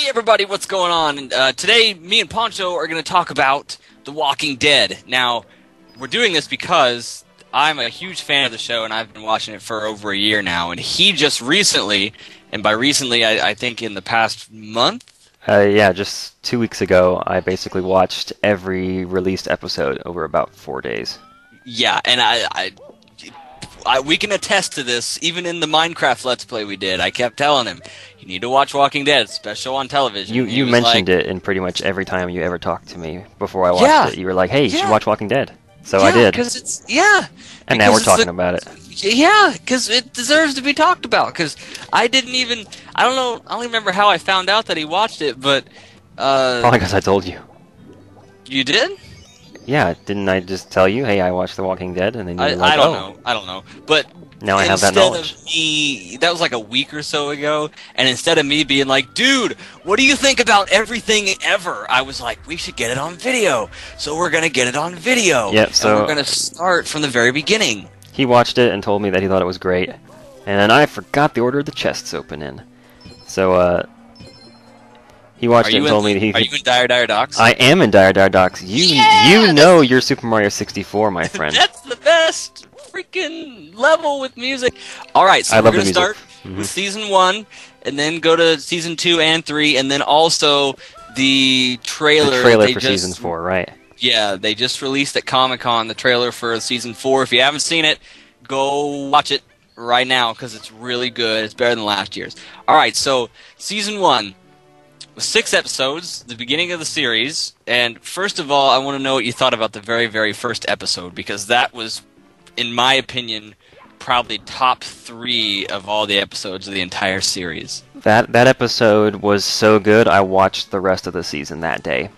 Hey everybody, what's going on? Today, me and Poncho are going to talk about The Walking Dead. Now, we're doing this because I'm a huge fan of the show, and I've been watching it for over a year now. And he just recently, and by recently, I think in the past month? Yeah, just 2 weeks ago, I basically watched every released episode over about 4 days. Yeah, and we can attest to this, even in the Minecraft Let's Play we did. I kept telling him, you need to watch Walking Dead, it's the best show on television. You mentioned it in pretty much every time you ever talked to me before I watched it. You were like, hey, you should watch Walking Dead. So I did. And now we're talking about it. Yeah, because it deserves to be talked about, because I don't remember how I found out that he watched it, but... Probably because I told you. You did? Yeah, didn't I just tell you, hey, I watched The Walking Dead, and then you were like, I don't know, but now I have that knowledge. That was like a week or so ago, and instead of me being like, dude, what do you think about everything ever? I was like, we should get it on video, so we're going to get it on video. Yep, so and we're going to start from the very beginning. He watched it and told me that he thought it was great, and then I forgot the order of the chests open in. So, he watched it and told me he... Are you in Dire Dire Docks? I am in Dire Dire Docks. You know you're Super Mario 64, my friend. That's the best freaking level with music. Alright, so we're going to start with Season 1, and then go to Season 2 and 3, and then also the trailer... The trailer for Season 4, right. Yeah, they just released at Comic-Con the trailer for Season 4. If you haven't seen it, go watch it right now, because it's really good. It's better than last year's. Alright, so Season 1... 6 episodes, the beginning of the series, and first of all, I want to know what you thought about the very, very first episode, because that was, in my opinion, probably top 3 of all the episodes of the entire series. That episode was so good, I watched the rest of the season that day.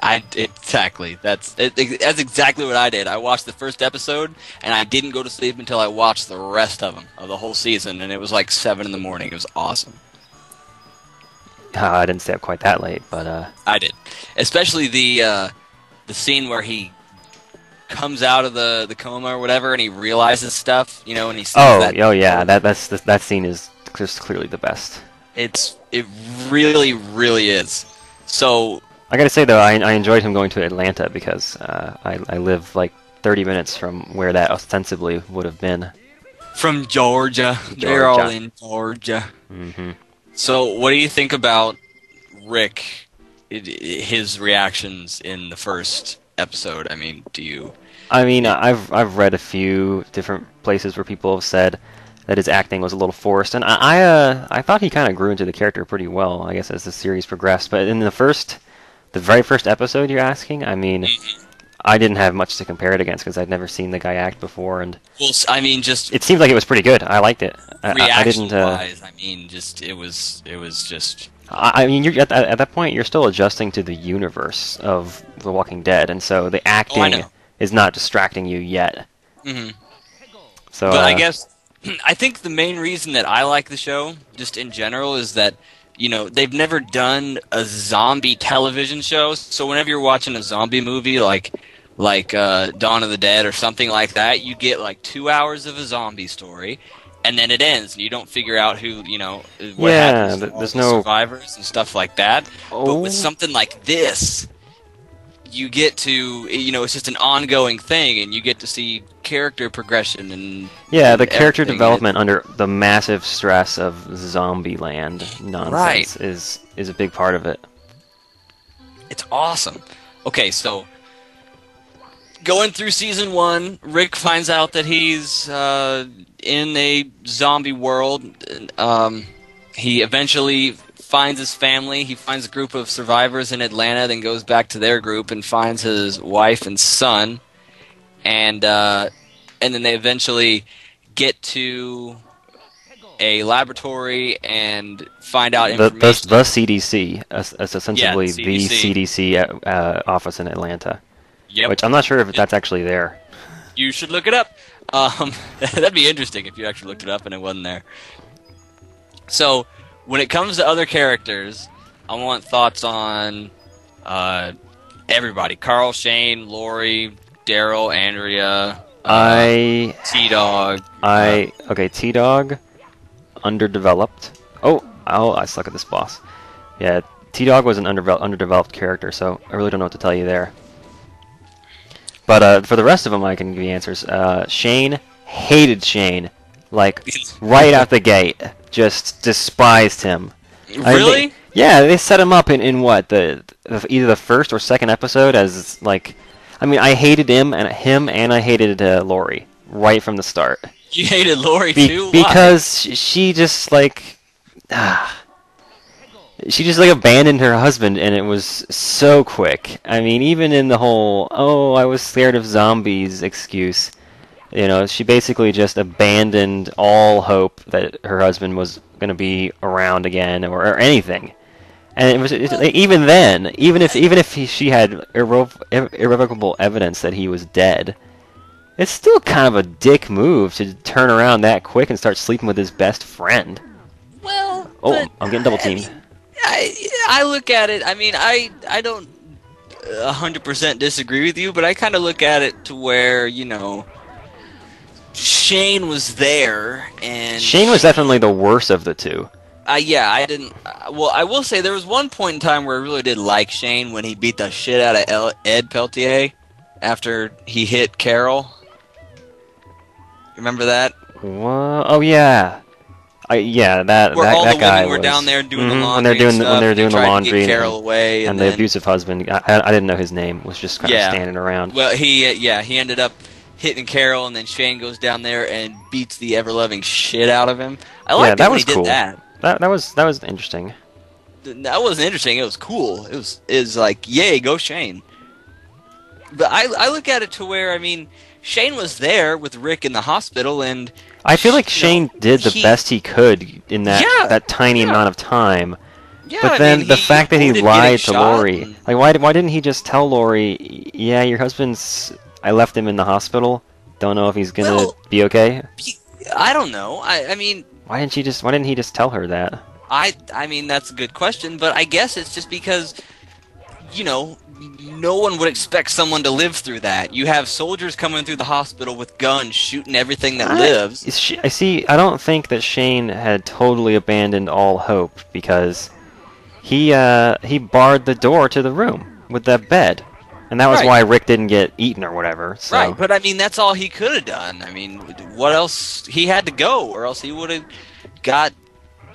Exactly. That's exactly what I did. I watched the first episode, and I didn't go to sleep until I watched the rest of them, of the whole season, and it was like 7 in the morning. It was awesome. I didn't stay up quite that late, but I did, especially the scene where he comes out of the coma or whatever, and he realizes stuff, you know, and he sees that scene is just clearly the best. It really, really is. So I gotta say though, I enjoyed him going to Atlanta because I live like 30 minutes from where that ostensibly would have been. From Georgia. They're all in Georgia. Mm-hmm. So, what do you think about Rick, his reactions in the first episode? I mean, I've read a few different places where people have said that his acting was a little forced, and I thought he kind of grew into the character pretty well, I guess, as the series progressed. But in the very first episode, you're asking, I mean, I didn't have much to compare it against because I'd never seen the guy act before, and it seemed like it was pretty good. I liked it. Reaction-wise, it was just. You're at that point, you're still adjusting to the universe of The Walking Dead, and so the acting is not distracting you yet. Mm-hmm. So, but I think the main reason that I like the show, just in general, is that they've never done a zombie television show. So whenever you're watching a zombie movie, like Dawn of the Dead or something like that, you get like 2 hours of a zombie story, and then it ends, and you don't figure out who, what happens to all the survivors and stuff like that. But with something like this, you get to, it's just an ongoing thing, and you get to see character progression and the character development under the massive stress of Zombieland nonsense is a big part of it. It's awesome. Okay, so going through Season 1, Rick finds out that he's in a zombie world. He eventually finds his family. He finds a group of survivors in Atlanta, then goes back to their group and finds his wife and son. And then they eventually get to a laboratory and find out information. The CDC, essentially the CDC office in Atlanta. Yep. Which I'm not sure if that's actually there. You should look it up. That'd be interesting if you actually looked it up and it wasn't there. So, when it comes to other characters, I want thoughts on everybody. Carl, Shane, Lori, Daryl, Andrea, T-Dog. Okay, T-Dog, underdeveloped. Oh, I suck at this boss. Yeah, T-Dog was an underdeveloped character, so I really don't know what to tell you there. But for the rest of them, I can give you answers. Shane, hated Shane. Like, right out the gate. Just despised him. Really? Yeah, they set him up in what, either the first or second episode as, like... I mean, I hated him, and I hated Lori right from the start. You hated Lori too? Why? Because she just, like... She just, like, abandoned her husband, and it was so quick. I mean, even in the whole, oh, I was scared of zombies excuse, you know, she basically just abandoned all hope that her husband was going to be around again or anything. And even then, even if she had irrevocable evidence that he was dead, it's still kind of a dick move to turn around that quick and start sleeping with his best friend. Well, oh, I'm getting double teamed. I look at it, I mean, I don't 100% disagree with you, but I kind of look at it to where, you know, Shane was there, and... Shane was definitely the worst of the two. Yeah, I didn't... well, I will say there was one point in time where I really did like Shane when he beat the shit out of Ed Peltier after he hit Carol. Remember that? What? Oh, yeah. Yeah, that where all that the guy women were was, down there doing the laundry when they're doing and stuff, when they're doing the laundry to get Carol away, and then, the abusive husband. I didn't know his name. Was just kind of standing around. Well, he ended up hitting Carol, and then Shane goes down there and beats the ever-loving shit out of him. I liked it when he did that. That was interesting. That wasn't interesting. It was cool. It was like, yay, go Shane. But I look at it to where, I mean, Shane was there with Rick in the hospital, and I feel like Shane did the best he could in that tiny amount of time. Yeah, but then the fact that he lied to Lori, like why didn't he just tell Lori, yeah, your husband's, I left him in the hospital. Don't know if he's gonna be okay. I don't know. I mean, why didn't he just tell her that? I mean, that's a good question, but I guess it's just because, you know, no one would expect someone to live through that. You have soldiers coming through the hospital with guns, shooting everything that lives. I don't think that Shane had totally abandoned all hope, because he barred the door to the room with that bed, and that was why Rick didn't get eaten or whatever. So. Right, but I mean, that's all he could have done. I mean, what else? He had to go, or else he would have got...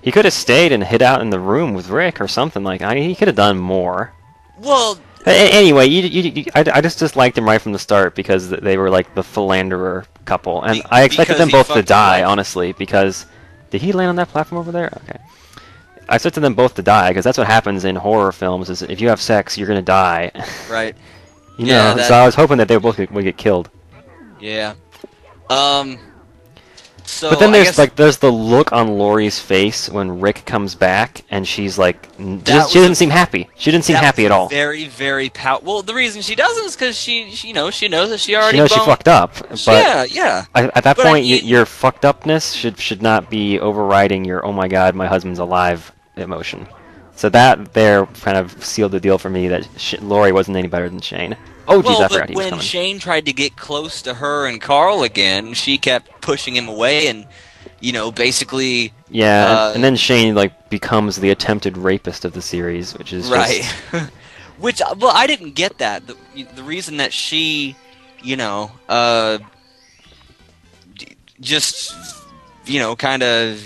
He could have stayed and hid out in the room with Rick or something like that. He could have done more. Well... Anyway, I just disliked him right from the start because they were like the philanderer couple, and I expected them both to die, honestly. Because did he land on that platform over there? Okay, I expected them both to die because that's what happens in horror films. Is if you have sex, you're gonna die. Right. you know. So I was hoping that they both would get killed. Yeah. So but then there's the look on Lori's face when Rick comes back, and she's like, she doesn't seem happy. She didn't seem happy at all. Very, very well, the reason she doesn't is because she knows that she already. She knows she fucked up. But yeah. At that point, your fucked upness should not be overriding your oh my god, my husband's alive emotion. So that there kind of sealed the deal for me that Lori wasn't any better than Shane. Oh, geez, I forgot he was coming. When Shane tried to get close to her and Carl again, she kept pushing him away and, basically... Yeah, and then Shane, becomes the attempted rapist of the series, which is right. Which, well, I didn't get that. The reason that she, just, kind of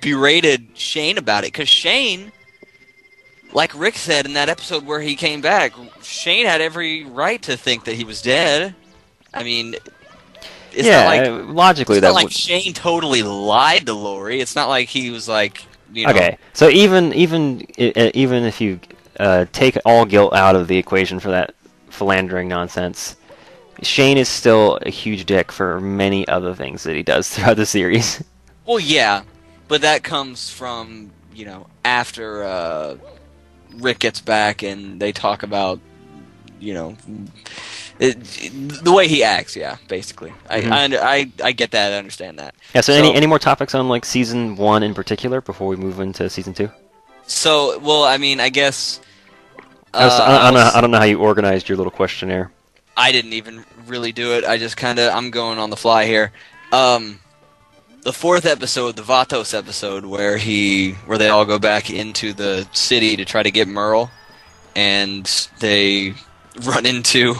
berated Shane about it, because Shane... Like Rick said in that episode where he came back, Shane had every right to think that he was dead. I mean, it's not like logically it's not like Shane totally lied to Lori. It's not like he was like, Okay, so even if you take all guilt out of the equation for that philandering nonsense, Shane is still a huge dick for many other things that he does throughout the series. Well, yeah, but that comes from after. Rick gets back and they talk about, the way he acts. Yeah, basically, I get that. I understand that. Yeah. So any more topics on season 1 in particular before we move into season 2? So, well, I mean, I guess. I don't know how you organized your little questionnaire. I didn't even really do it. I just I'm going on the fly here. the fourth episode, the Vatos episode, where they all go back into the city to try to get Merle, and they run into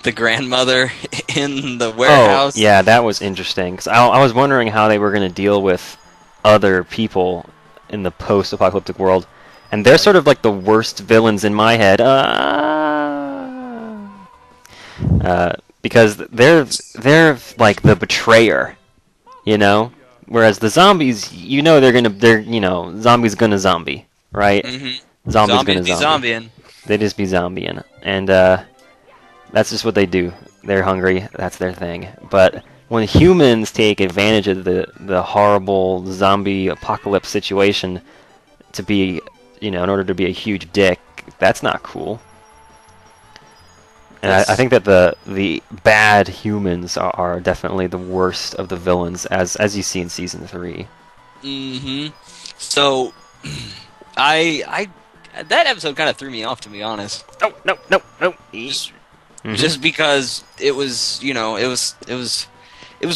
the grandmother in the warehouse. Oh, yeah, that was interesting. 'Cause I was wondering how they were going to deal with other people in the post-apocalyptic world, and they're sort of like the worst villains in my head. Because they're like the betrayer, you know. Whereas the zombies, zombies gonna zombie, right? Mm-hmm. Zombies Zombies gonna be zombie. zombieing. They just be zombieing, and that's just what they do. They're hungry. That's their thing. But when humans take advantage of the horrible zombie apocalypse situation to be, in order to be a huge dick, that's not cool. And I think that the bad humans are definitely the worst of the villains, as you see in season 3. Mm-hmm. So, I that episode kind of threw me off, to be honest. No. Just because it was, it was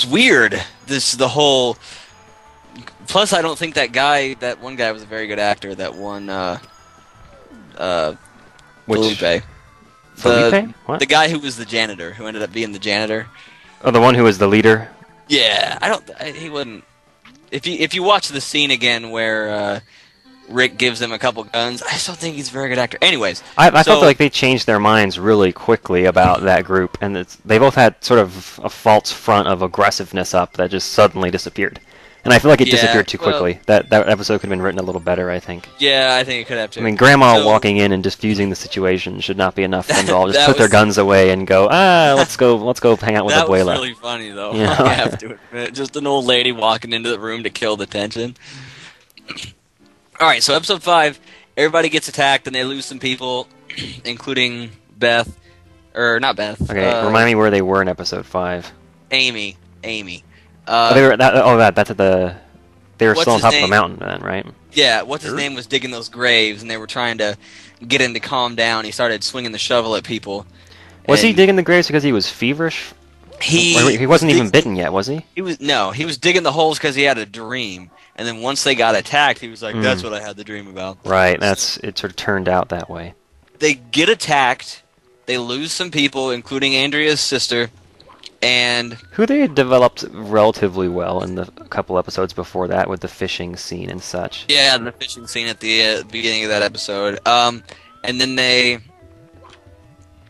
weird. The whole. Plus, I don't think that one guy was a very good actor. That one, Felipe. Felipe? What? The guy who was the janitor, who ended up being the janitor. Oh, the one who was the leader? Yeah, he wasn't. If you watch the scene again where Rick gives him a couple guns, I still think he's a very good actor. Anyways, I felt like they changed their minds really quickly about that group, and they both had sort of a false front of aggressiveness up that just suddenly disappeared. And I feel like it disappeared too quickly. That episode could have been written a little better, I think. Yeah, I think it could have too. I mean, Grandma walking in and diffusing the situation should not be enough for them to all just put their guns away and go, let's go hang out with Abuela. That was really funny, though. You know? I have to admit. Just an old lady walking into the room to kill the tension. Alright, so episode 5, everybody gets attacked and they lose some people, including Beth. Or, not Beth. Okay, remind me where they were in episode 5. Amy. They were that's at the. They were still on top of the mountain then, right? Yeah, what's his name was digging those graves, and they were trying to get him to calm down. He started swinging the shovel at people. Was he digging the graves because he was feverish? He wasn't even bitten yet, was he? He was digging the holes because he had a dream, and then once they got attacked, he was like, "That's what I had the dream about." Right. It sort of turned out that way. They get attacked. They lose some people, including Andrea's sister. And who they had developed relatively well in the couple episodes before that with the fishing scene and such. Yeah, the fishing scene at the beginning of that episode. And then they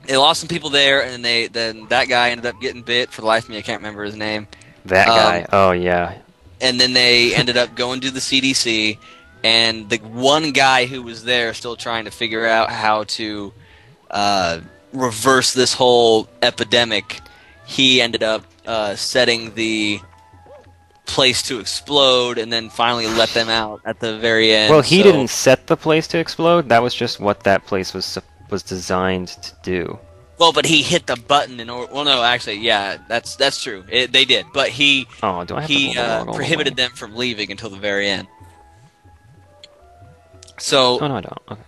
lost some people there, and then that guy ended up getting bit. For the life of me, I can't remember his name. That guy. Oh yeah. And then they ended up going to the CDC, and the one guy who was there still trying to figure out how to reverse this whole epidemic. He ended up setting the place to explode and then finally let them out at the very end. Well, he didn't set the place to explode. That was just what that place was designed to do. Well, but he hit the button in order... Well, no, actually, yeah, that's true. They did. But he prohibited them from leaving until the very end. So... Oh, no, I don't. Okay.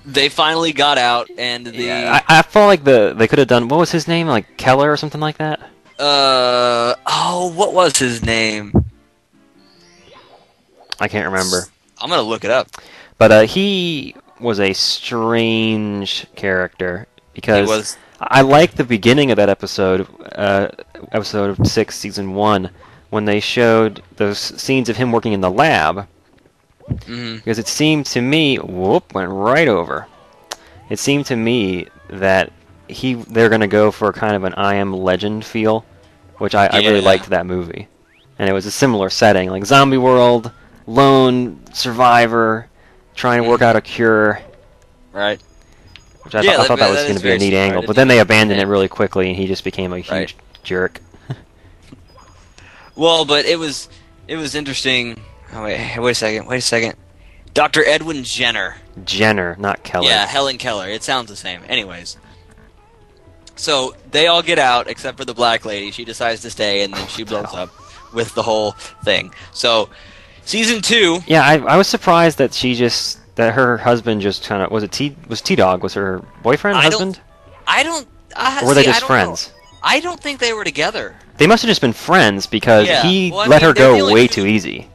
They finally got out, and I felt like they could have done... What was his name? Like Keller or something like that? What was his name? I can't remember. I'm gonna look it up. But he was a strange character, because I liked the beginning of that episode, episode 6, season 1, when they showed those scenes of him working in the lab. Because it seemed to me, went right over. It seemed to me that they're going to go for kind of an I Am Legend feel, which I really liked that movie. And it was a similar setting, like zombie world, lone survivor, trying to work out a cure. Right. Which I thought that was going to be a neat angle, but then they abandoned it really quickly, and he just became a huge jerk. Well, but it was interesting. Oh, wait a second. Dr. Edwin Jenner. Jenner, not Keller. Yeah, Helen Keller. It sounds the same. Anyways. So, they all get out, except for the black lady. She decides to stay, and then she blows up with the whole thing. So, season 2... Yeah, I was surprised that that her husband just kind of... Was T-Dog? Was her boyfriend, husband? Or were they just friends? I don't think they were together. They must have just been friends because Yeah. he Well, I let mean, her they're the go only way two- too easy.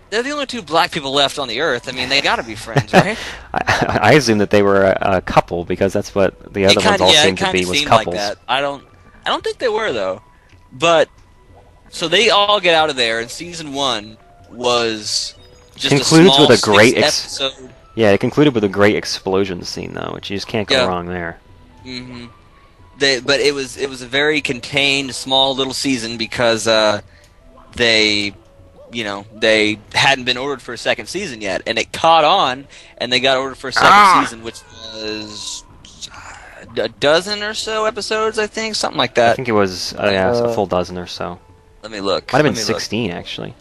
They're the only two black people left on the earth. I mean, they got to be friends, right? I assume that they were a couple because that's what the other ones all seemed to be, was seemed couples. like that. I don't think they were though. But so they all get out of there, and season 1 was just Concludes a small with a great episode. Yeah, it concluded with a great explosion scene though, which you just can't go Yeah. wrong there. Hmm. But it was a very contained, small little season because they they hadn't been ordered for a second season yet, and it caught on, and they got ordered for a second season, which was a dozen or so episodes, I think, something like I that. think it was a full dozen or so. Let me look. Might have been Let me look. 16 actually.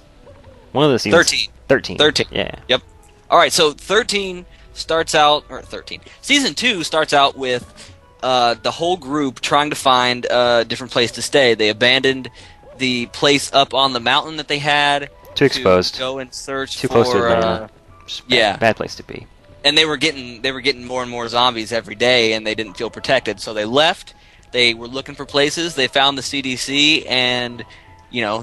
One of the seasons. 13. 13. 13. Yeah. Yep. All right, so 13 starts out, or 13. Season 2 starts out with the whole group trying to find a different place to stay. They abandoned the place up on the mountain that they had. Too exposed. To go and search Too for. close to Atlanta. Just yeah. Bad place to be. And they were getting more and more zombies every day, and they didn't feel protected, so they left. They were looking for places. They found the CDC, and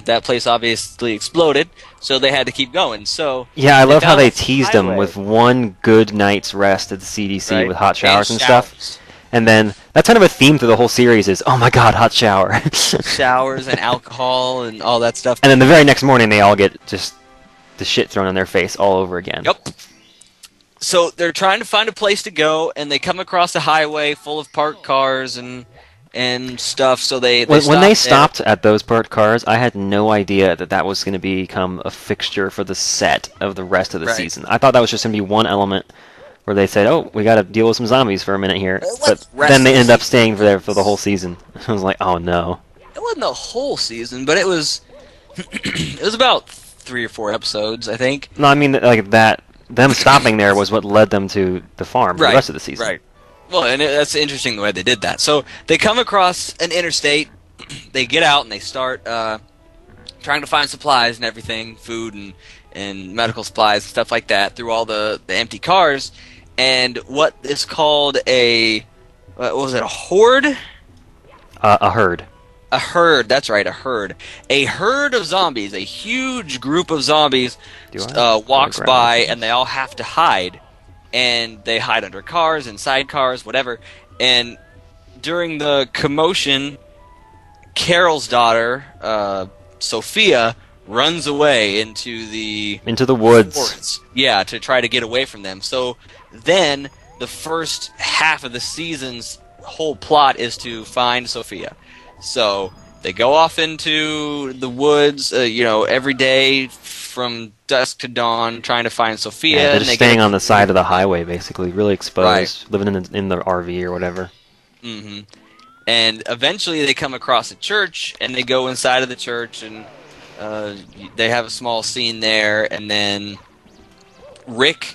that place obviously exploded, so they had to keep going. So Yeah, I love how found they a teased them highway. with one good night's rest at the CDC Right. with hot showers and showers. stuff. And then that's kind of a theme through the whole series is, oh my god, hot shower. Showers and alcohol and all that stuff. And then the very next morning they all get just the shit thrown in their face all over again. Yep. So they're trying to find a place to go, and they come across a highway full of parked cars and stuff. So they When they stop stopped at those parked cars, I had no idea that was going to become a fixture for the set of the rest of the Right. season. I thought that was just going to be one element where they said, "Oh, we got to deal with some zombies for a minute here," Let's but rest then they the end up season. staying there for the whole season. I was like, "Oh no!" It wasn't the whole season, but it was. It was about 3 or 4 episodes, I think. No, I mean like that. Them stopping there was what led them to the farm for the rest of the season. Right. Well, and that's interesting the way they did that. So they come across an interstate, they get out, and they start trying to find supplies and everything, food and medical supplies and stuff like that, through all the empty cars. And what is called what was it, a horde? A herd. A herd, that's right, a herd. A herd of zombies, a huge group of zombies walks grab by, it? and they all have to hide. And they hide under cars, inside cars, whatever. And during the commotion, Carol's daughter, Sophia, runs away into the woods. forest. Yeah, to try to get away from them. So then the first half of the season's whole plot is to find Sophia. So they go off into the woods, every day from dusk to dawn, trying to find Sophia. Yeah, they're and just they staying get- on the side of the highway, basically, really exposed, Right. living in the RV or whatever. hmm And eventually they come across a church, and they go inside of the church, and they have a small scene there, and then Rick,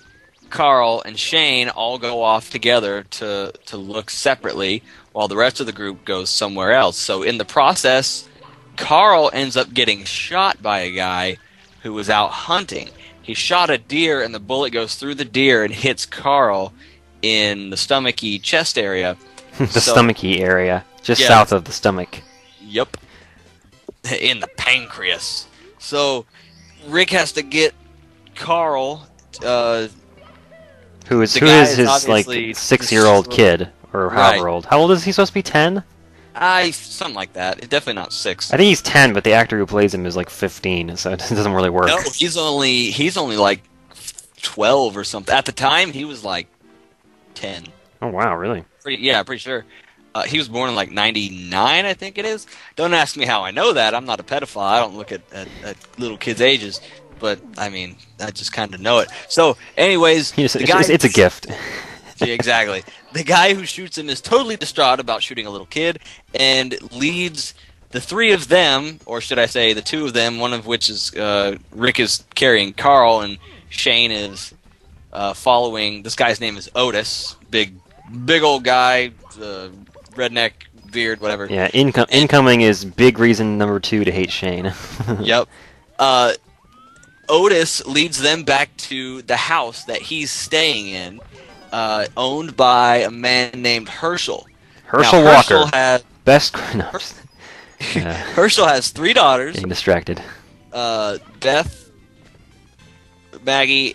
Carl, and Shane all go off together to look separately, while the rest of the group goes somewhere else. So in the process, Carl ends up getting shot by a guy who was out hunting. He shot a deer, and the bullet goes through the deer and hits Carl in the stomachy chest area. The So- stomachy area, just Yeah. south of the stomach. Yep. In the pancreas. So Rick has to get Carl. Who is The guy is his like obviously 6-year-old kid or Right. however old? How old is he supposed to be? 10? Something like that. It's definitely not 6. I think he's 10, but the actor who plays him is like 15, so it doesn't really work. No, he's only like 12 or something. At the time, he was like 10. Oh wow, really? Pretty sure. He was born in like 99, I think it is. Don't ask me how I know that. I'm not a pedophile. I don't look at little kids' ages. But, I mean, I just kind of know it. So, anyways, It's the guy... a gift. Yeah, exactly. The guy who shoots him is totally distraught about shooting a little kid and leads the 3 of them, or should I say the 2 of them, one of which is Rick is carrying Carl, and Shane is following. This guy's name is Otis. Big old guy, redneck, beard, whatever. Yeah, incoming is big reason number 2 to hate Shane. Yep. Otis leads them back to the house that he's staying in, owned by a man named Herschel. Herschel Now, Walker. Herschel had Best. No, Herschel has 3 daughters, Getting distracted. Beth, Maggie,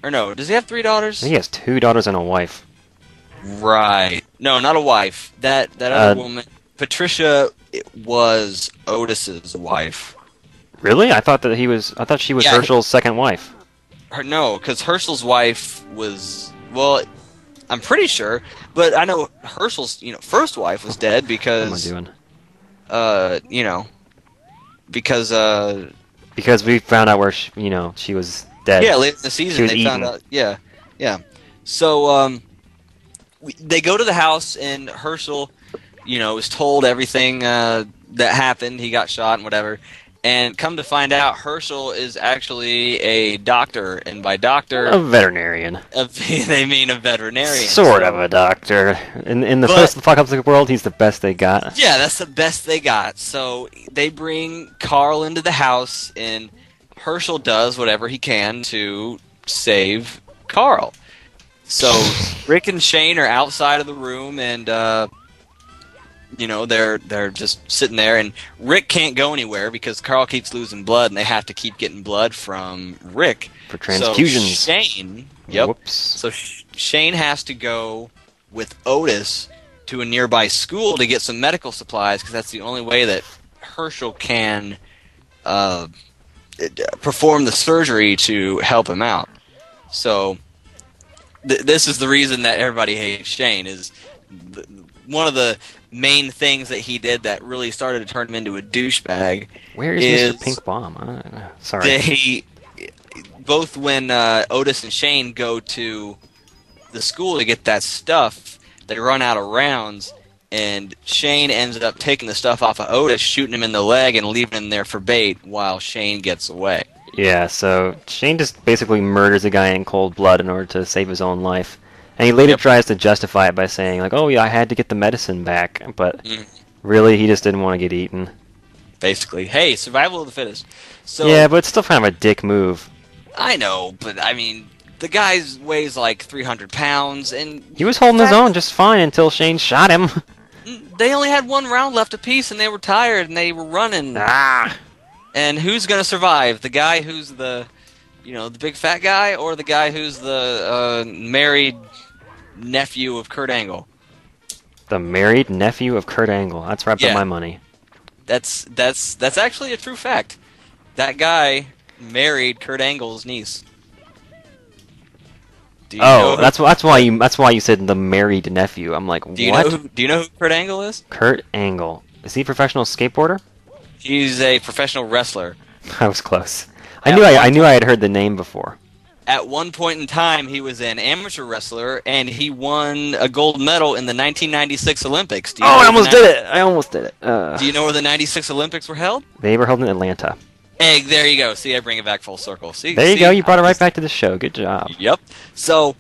or no, does he have 3 daughters? He has 2 daughters and a wife. Right. No, not a wife. That other woman, Patricia, was Otis's wife. Really? I thought she was Herschel's second wife. No, because Herschel's wife was, well, I'm pretty sure, but I know Herschel's first wife was dead because. What am I doing? Because we found out where she was dead. Yeah, late in the season they found out. Yeah. So they go to the house and Herschel, was told everything that happened. He got shot and whatever. And come to find out, Herschel is actually a doctor, and by doctor, a veterinarian. They mean a veterinarian. Sort of a doctor. In the post-apocalyptic world, he's the best they got. Yeah, that's the best they got. So they bring Carl into the house, and Herschel does whatever he can to save Carl. So Rick and Shane are outside of the room, and they're just sitting there, and Rick can't go anywhere because Carl keeps losing blood, and they have to keep getting blood from Rick for transfusions. So Shane, Whoops. So Shane has to go with Otis to a nearby school to get some medical supplies because that's the only way that Herschel can perform the surgery to help him out. So this is the reason that everybody hates Shane. Is one of the main things that he did that really started to turn him into a douchebag. Where is Mr. Pink Bomb? Sorry. Both when Otis and Shane go to the school to get that stuff, they run out of rounds, and Shane ends up taking the stuff off of Otis, shooting him in the leg, and leaving him there for bait while Shane gets away. Yeah, so Shane just basically murders a guy in cold blood in order to save his own life. And he later tries to justify it by saying, like, oh, yeah, I had to get the medicine back. But really, he just didn't want to get eaten. Basically. Hey, survival of the fittest. So, yeah, but it's still kind of a dick move. I know, but, I mean, the guy weighs like 300 pounds, and... He was holding his own just fine until Shane shot him. They only had 1 round left apiece, and they were tired, and they were running. And who's going to survive? The guy who's the big fat guy, or the guy who's the married nephew of Kurt Angle? The married nephew of Kurt Angle. That's right up my money. That's actually a true fact. That guy married Kurt Angle's niece. That's why you said the married nephew. I'm like, what? Do you know who Kurt Angle is? Kurt Angle. Is he a professional skateboarder? He's a professional wrestler. I was close. I knew I had heard the name before. At one point in time, he was an amateur wrestler, and he won a gold medal in the 1996 Olympics. I almost did it. Do you know where the 96 Olympics were held? They were held in Atlanta. Hey, there you go. See, I bring it back full circle. There you go. You brought it right back to the show. Good job. Yep. So,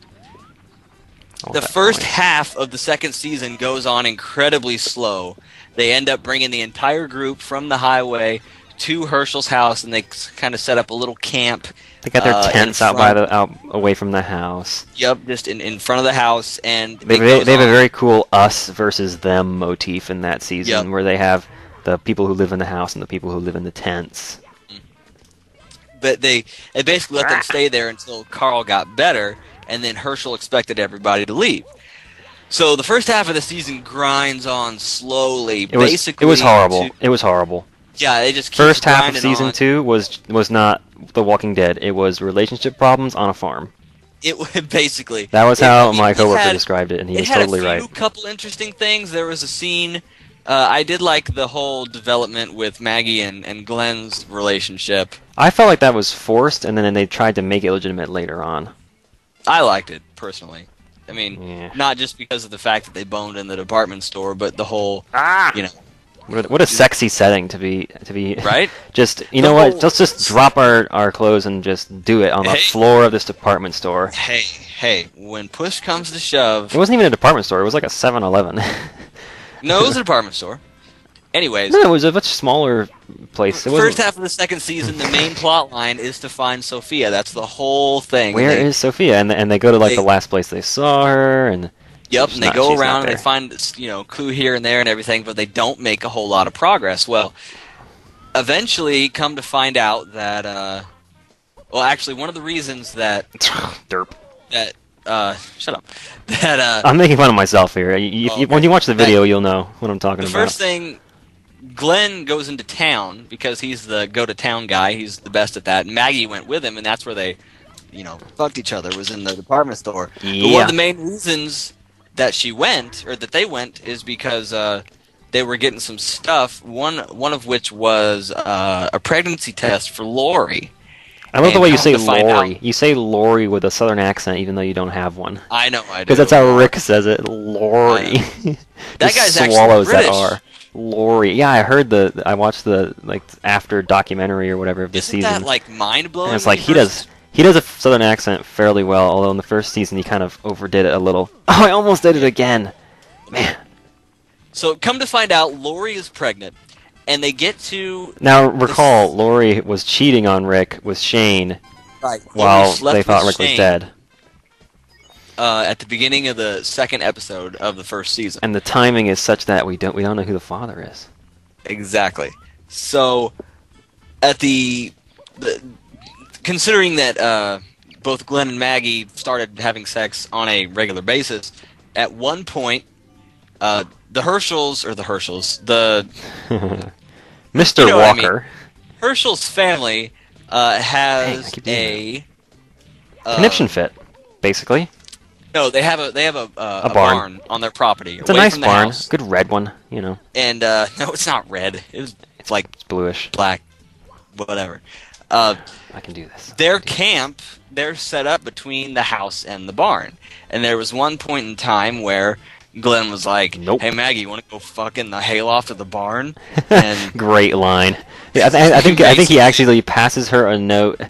the first half of the second season goes on incredibly slow. They end up bringing the entire group from the highway to Herschel's house, and they kind of set up a little camp. They got their tents out away from the house. Yep, just in front of the house, and they have a very cool us versus them motif in that season, where they have the people who live in the house and the people who live in the tents. But they basically let them stay there until Carl got better, and then Herschel expected everybody to leave. So the first half of the season grinds on slowly. It was horrible. It was horrible. Yeah, they just keep first half of season 2 was not The Walking Dead. It was relationship problems on a farm. It basically. That was how my coworker described it, and he was totally right. It had a couple interesting things. There was a scene. I did like the whole development with Maggie and Glenn's relationship. I felt like that was forced, and then they tried to make it legitimate later on. I liked it personally. I mean, not just because of the fact that they boned in the department store, but the whole, What a sexy setting to be right. Just what? Let's just drop our clothes and just do it on the floor of this department store. Hey! When push comes to shove, it wasn't even a department store. It was like a 7-Eleven. No, it was a department store. Anyways, no, it was a much smaller place. First half of the second season, the main plot line is to find Sophia. That's the whole thing. Where is Sophia? And they go to the last place they saw her, and Yep, She's and they not- go she's not around and there. they find, clue here and there and everything, but they don't make a whole lot of progress. Well, eventually come to find out that, well, actually, one of the reasons that, Derp. shut up, that, I'm making fun of myself here. okay. When you watch the video, you'll know what I'm talking the about. first thing, Glenn goes into town because he's the go-to-town guy. He's the best at that. And Maggie went with him, and that's where they, fucked each other, was in the department store. But one Yeah. of the main reasons that she went, or that they went, is because they were getting some stuff, one of which was a pregnancy test for Lori. I love the and way you come say to find Lori. out- You say Lori with a southern accent, even though you don't have one. I know, I do. Because that's how Rick says it, Lori. That He guy's actually swallows British. that R. Lori. Yeah, I watched the after documentary or whatever of this Isn't season. that, like, mind-blowing? And it's when like you first- he does a southern accent fairly well, although in the first season he kind of overdid it a little. Oh, I almost did it again. Man. So, come to find out, Lori is pregnant, and they get to... Now recall, Lori was cheating on Rick with Shane Right. while Lori slept they thought with Rick was Shane, dead. At the beginning of the second episode of the first season. And the timing is such that we don't know who the father is. Exactly. So, at considering that both Glenn and Maggie started having sex on a regular basis, at one point, the Mr. You know what I Walker. Herschel's family has Dang, I keep doing a Conniption fit, basically. No, they have a barn. barn on their property. It's a away nice from the barn. house. Good red one, you know. And no, it's not red. It's like It's bluish. black, whatever. I can do this. Their camp, they're set up between the house and the barn. And there was one point in time where Glenn was like, Nope. "Hey Maggie, you want to go fuck in the hayloft of the barn?" And Great line. Yeah, I think he actually passes her a note.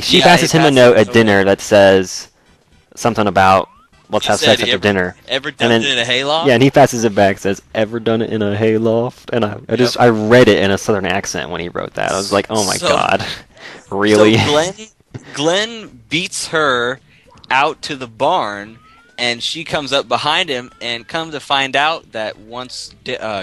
She Yeah, passes he him a passes note it at to dinner her. that says something about let's He have said, sex after "Ever- dinner. Ever done And it then- in a hayloft? Yeah, and he passes it back. Says, "Ever done it in a hayloft?" And I read it in a southern accent when he wrote that. I was like, "Oh my So- god, really?" So Glenn beats her out to the barn, and she comes up behind him, and come to find out that once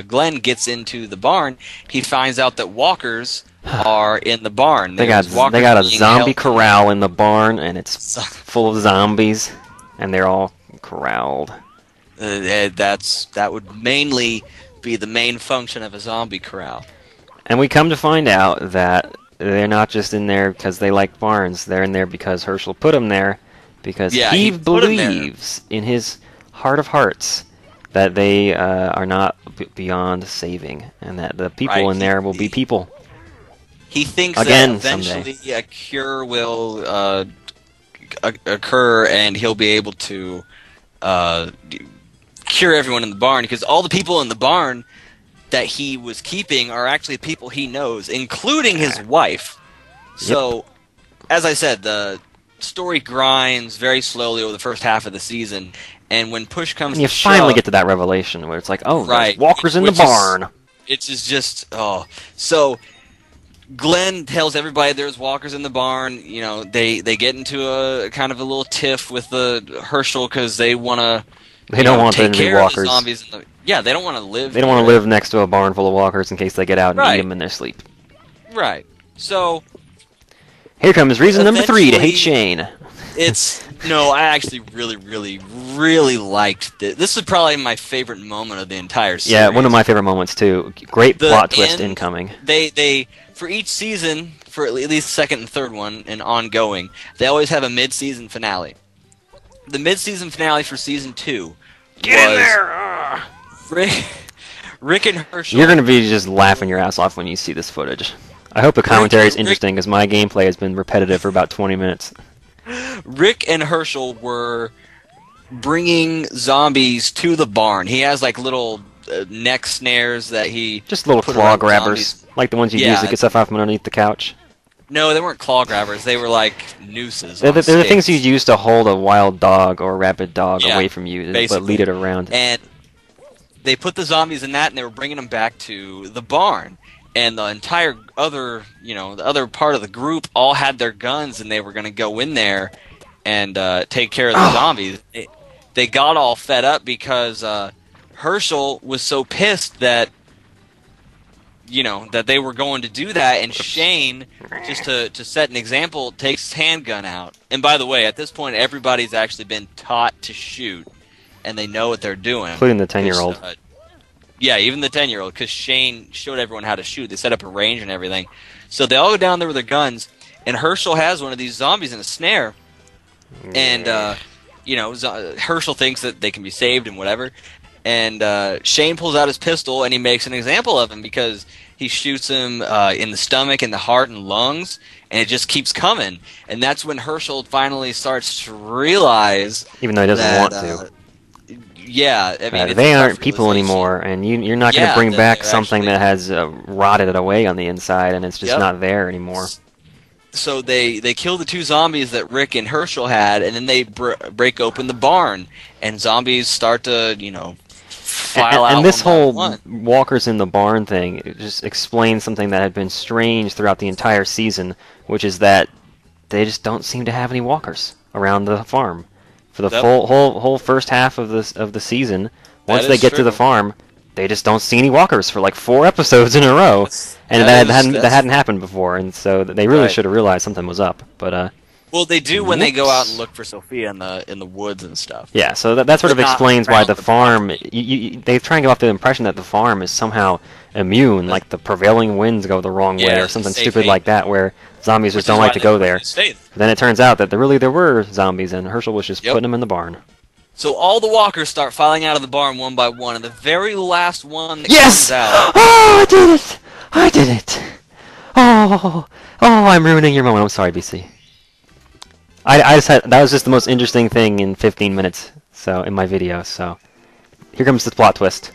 Glenn gets into the barn, he finds out that walkers are in the barn. They got There's walkers they got a being zombie held- corral in the barn, and it's So- full of zombies, and they're all corralled. that would mainly be the main function of a zombie corral. And we come to find out that they're not just in there because they like barns. They're in there because Herschel put them there, because Yeah, he he put 'em there. believes in his heart of hearts that they are not beyond saving, and that the people Right, in there will be people. He thinks Again, that eventually a cure will occur, and he'll be able to cure everyone in the barn, because all the people in the barn that he was keeping are actually people he knows, including his wife. So, as I said, the story grinds very slowly over the first half of the season, and when push comes And you to finally shove, get to that revelation where it's like, oh, Right, there's walkers in the which is- barn. it's just so Glenn tells everybody there's walkers in the barn. You know, they get into a kind of a little tiff with the Herschel because they want to. They don't want there take to be care of the walkers. zombies. Yeah, they don't want to live. They don't want to near live next to a barn full of walkers in case they get out and eat Right. them in their sleep. it. Right. So Here comes reason number 3 to hate Eventually- Shane. it's no. I actually really liked it. This is probably my favorite moment of the entire series. Yeah, one of my favorite moments too. Great The plot twist end- incoming. They for each season, for at least the second and third one and ongoing, they always have a mid-season finale. The mid-season finale for season 2 was Rick and Herschel. You're gonna be just laughing your ass off when you see this footage. I hope the commentary is Rick- interesting because my gameplay has been repetitive for about 20 minutes. Rick and Herschel were bringing zombies to the barn. He has like little neck snares that he Just little put claw around grabbers, zombies. like the ones you Yeah. use to get stuff out from underneath the couch. No, they weren't claw grabbers. They were like nooses. They're on the things sticks. you use to hold a wild dog or a rabid dog Yeah, away from you, but basically. lead it around. And they put the zombies in that, and they were bringing them back to the barn. And the entire other, the other part of the group all had their guns, and they were going to go in there and take care of the zombies. they got all fed up because Herschel was so pissed that that they were going to do that, and Shane, just to set an example, takes his handgun out. And by the way, at this point, everybody's actually been taught to shoot, and they know what they're doing. Including the 10-year-old. Yeah, even the 10-year-old, because Shane showed everyone how to shoot. They set up a range and everything. So they all go down there with their guns, and Herschel has one of these zombies in a snare. And, Herschel thinks that they can be saved and whatever. And Shane pulls out his pistol, and he makes an example of him because he shoots him in the stomach, in the heart, and lungs, and it just keeps coming. And that's when Herschel finally starts to realize, even though he doesn't want to. Yeah, I mean, they aren't people anymore, and you're not going to bring back something that has rotted away on the inside, and it's just not there anymore. So they kill the two zombies that Rick and Herschel had, and then they break open the barn, and zombies start to, file out. And this whole walkers in the barn thing, it just explains something that had been strange throughout the entire season, which is that they just don't seem to have any walkers around the farm. For the whole first half of the season, once they get to the farm, they just don't see any walkers for like 4 episodes in a row, and that hadn't happened before, and so they really should have realized something was up. But well, they do when they go out and look for Sophia in the woods and stuff. Yeah, so that sort of explains why the farm. They try and give off the impression that the farm is somehow immune, like the prevailing winds go the wrong way, or something stupid like that, where zombies just don't like to go there. But then it turns out that there were zombies, and Herschel was just putting them in the barn. So all the walkers start filing out of the barn one by one, and the very last one that comes out... Oh, I did it! Oh, I'm ruining your moment. I'm sorry, BC. That was just the most interesting thing in 15 minutes, so in my video, so... Here comes the plot twist.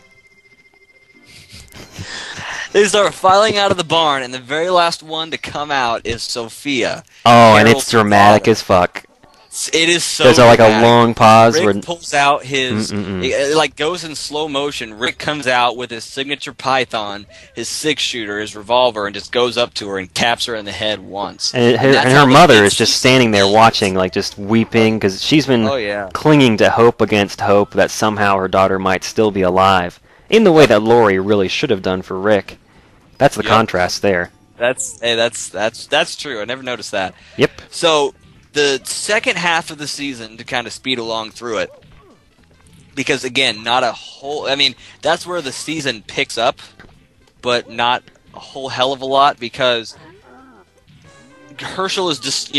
They start filing out of the barn, and the very last one to come out is Sophia. Oh, and it's dramatic as fuck. It is so There's like dramatic. a long pause Rick where pulls out his... It like goes in slow motion. Rick comes out with his signature Python, his 6-shooter, his revolver, and just goes up to her and taps her in the head once. And her mother is just standing there watching, like just weeping, because she's been clinging to hope against hope that somehow her daughter might still be alive, in the way that Lori really should have done for Rick. That's the contrast there. That's true. I never noticed that. Yep. So the second half of the season, to kind of speed along through it, because again, not a whole... I mean, that's where the season picks up, but not a whole hell of a lot, because Herschel is just,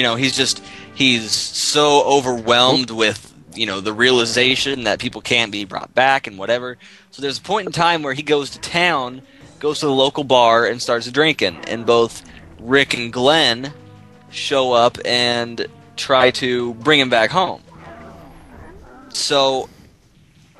he's so overwhelmed with, the realization that people can't be brought back and whatever. So there's a point in time where he goes to town, goes to the local bar, and starts drinking, and both Rick and Glenn show up and try to bring him back home. So,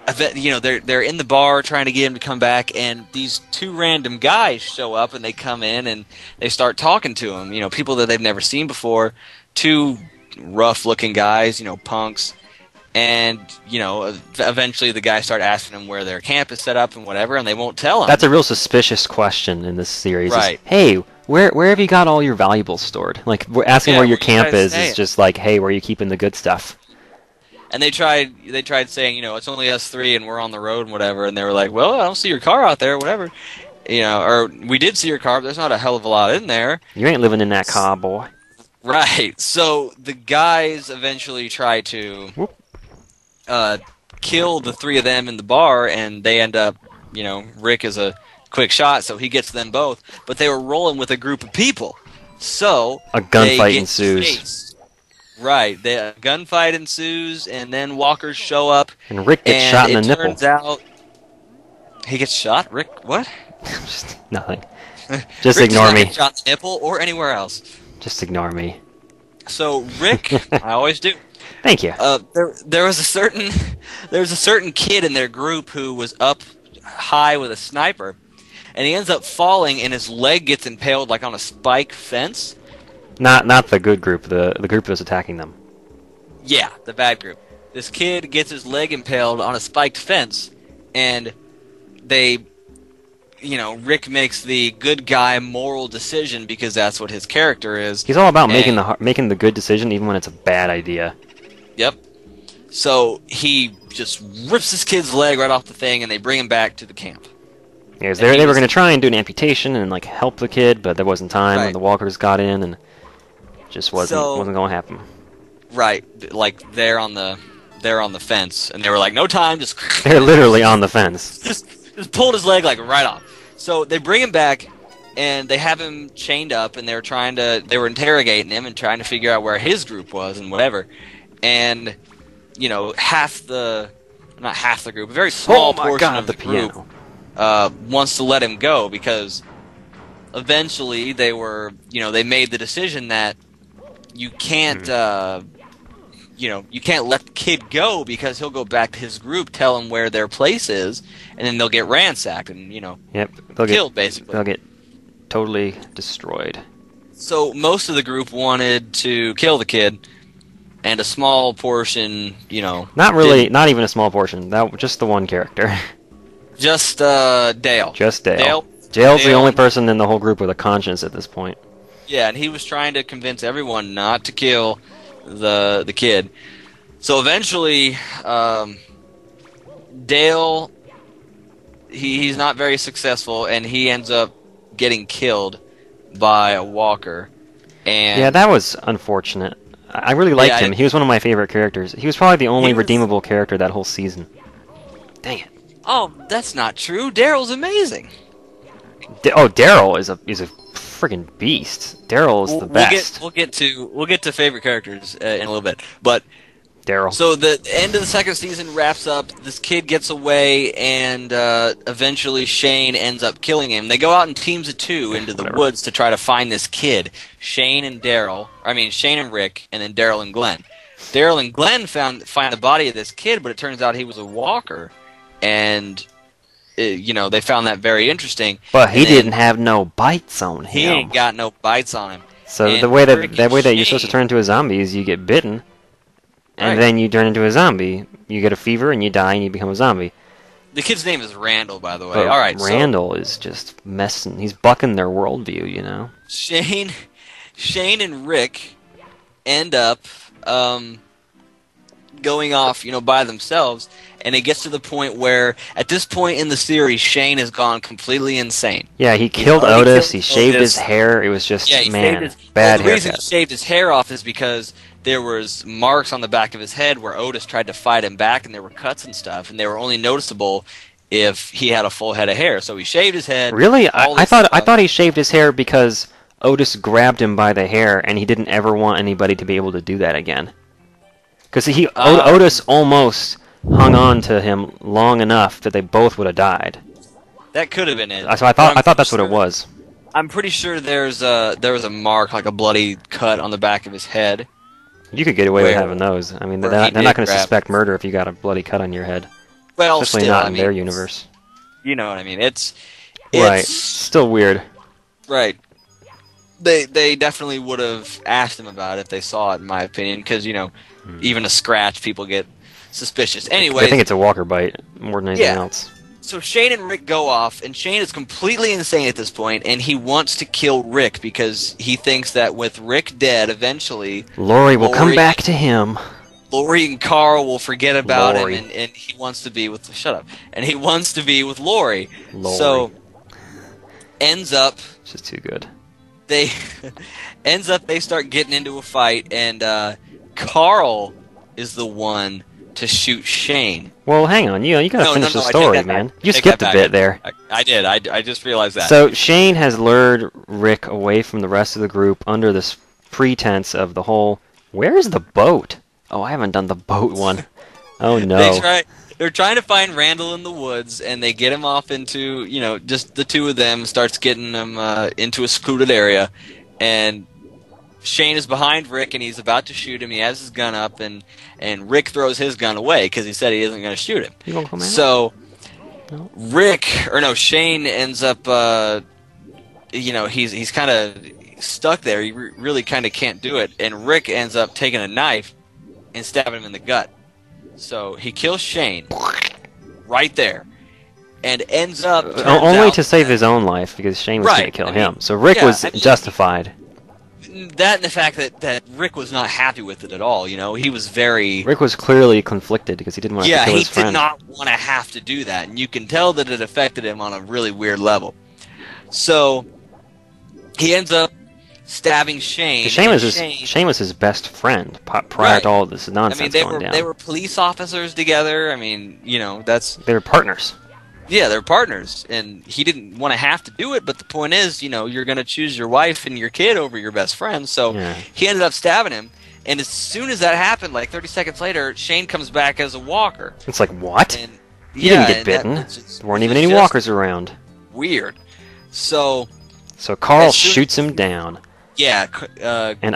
they're in the bar trying to get him to come back, and these 2 random guys show up, and they come in and they start talking to him. People that they've never seen before. 2 rough-looking guys, punks. And, eventually the guys start asking them where their camp is set up and whatever, and they won't tell them. That's a real suspicious question in this series. Right. Hey, where have you got all your valuables stored? Like, we're asking where your camp is just like, hey, where are you keeping the good stuff? And they tried saying, it's only us 3 and we're on the road and whatever, and they were like, well, I don't see your car out there, whatever. Or we did see your car, but there's not a hell of a lot in there. You ain't living in that car, boy. Right. So the guys eventually try to kill the 3 of them in the bar, and they end up, Rick is a quick shot, so he gets them both. But they were rolling with a group of people, so a gunfight ensues. Chased. Right, a gunfight ensues, and then walkers show up, and Rick gets shot in the nipple. Turns out he gets shot. Rick, what? Just nothing. Just ignore me. Rick does not get shot in the nipple or anywhere else. Just ignore me. So Rick, I always do. Thank you. There was a certain kid in their group who was up high with a sniper, and he ends up falling, and his leg gets impaled like on a spike fence. Not the good group. The group that was attacking them. Yeah, the bad group. This kid gets his leg impaled on a spiked fence, and Rick makes the good guy moral decision because that's what his character is. He's all about making the good decision even when it's a bad idea. Yep. So he just rips this kid's leg right off the thing, and they bring him back to the camp. Yeah, 'cause they were going to try and do an amputation and like help the kid, but there wasn't time when Right. the walkers got in, and just wasn't going to happen. Right, like they're on the fence, and they were like, "No time, just They're literally on the fence. just pulled his leg like right off." So they bring him back, and they have him chained up, and they were interrogating him and trying to figure out where his group was and whatever. And you know, not half the group, a very small portion of the group wants to let him go because eventually they made the decision that you can't. You can't let the kid go because he'll go back to his group, tell him where their place is, and then they'll get ransacked and, Yep, they'll killed, basically. They'll get totally destroyed. So most of the group wanted to kill the kid, and a small portion, Not really, not even a small portion. Just the one character. Just Dale. Just Dale. Dale's Dale. the only person in the whole group with a conscience at this point. Yeah, and he was trying to convince everyone not to kill the kid. So eventually, Dale, he's not very successful, and he ends up getting killed by a walker. And yeah, that was unfortunate. I really liked him. He was one of my favorite characters. He was probably the only redeemable character that whole season. Dang it. Oh, that's not true. Daryl's amazing. Daryl is a freaking beast. Daryl is the best. We'll get to favorite characters in a little bit, but Daryl. So the end of the second season wraps up. This kid gets away, and eventually Shane ends up killing him. They go out in teams of 2 into the woods to try to find this kid. Shane and Rick, and then Daryl and Glenn. Daryl and Glenn find the body of this kid, but it turns out he was a walker, and they found that very interesting. But he didn't have no bites on him. He ain't got no bites on him. So and the way that you're supposed to turn into a zombie is you get bitten, and then you turn into a zombie. You get a fever and you die and you become a zombie. The kid's name is Randall, by the way. But all right, Randall is just messing. He's bucking their worldview, Shane and Rick end up going off, by themselves, and it gets to the point where, at this point in the series, Shane has gone completely insane. Yeah, he killed Otis. He shaved his hair. It was just bad haircut. The reason he shaved his hair off is because there was marks on the back of his head where Otis tried to fight him back, and there were cuts and stuff, and they were only noticeable if he had a full head of hair. So he shaved his head. Really? I thought he shaved his hair because Otis grabbed him by the hair, and he didn't ever want anybody to be able to do that again. Because Otis almost hung on to him long enough that they both would have died. That could have been it. So I thought that's what it was. I'm pretty sure there was a mark, like a bloody cut on the back of his head. You could get away with having those. I mean, they're not going to suspect murder if you got a bloody cut on your head. Well, especially not in their universe. You know what I mean? It's right. Still weird. Right. They definitely would have asked him about it if they saw it, in my opinion, because even a scratch, people get suspicious. Anyway, I think it's a walker bite more than anything else. So Shane and Rick go off, and Shane is completely insane at this point, and he wants to kill Rick because he thinks that with Rick dead, eventually Lori will come back to him. Lori and Carl will forget about him, and he wants to be with and he wants to be with Lori. So ends up it's just too good. They start getting into a fight, and Carl is the one to shoot Shane. Well, hang on. You gotta finish the story, man. You skipped a bit there. I did. I just realized that. So Shane has lured Rick away from the rest of the group under this pretense of the whole, where's the boat? Oh, I haven't done the boat one. Oh, no. They're trying to find Randall in the woods, and they get him off into, just the two of them, starts getting them into a secluded area, and Shane is behind Rick, and he's about to shoot him. He has his gun up, and Rick throws his gun away because he said he isn't going to shoot him. You gonna come out? So Shane ends up, he's kind of stuck there. He really kind of can't do it, and Rick ends up taking a knife and stabbing him in the gut. So he kills Shane right there, and ends up only to save his own life because Shane was going to kill him. So Rick was justified. That and the fact that Rick was not happy with it at all. You know, he was very. Rick was clearly conflicted because he didn't want to kill he his friend. did not want to have to do that, and you can tell that it affected him on a really weird level. So he ends up stabbing Shane. Shane was his best friend prior to all this nonsense going down. They were police officers together. I mean, you know, they were partners. Yeah, they're partners, and he didn't want to have to do it, but the point is, you know, you're going to choose your wife and your kid over your best friend, so he ended up stabbing him, and as soon as that happened, like 30 seconds later, Shane comes back as a walker. It's like, what? And, he didn't get bitten. There weren't even any walkers around. Weird. So Carl shoots him down. Yeah, and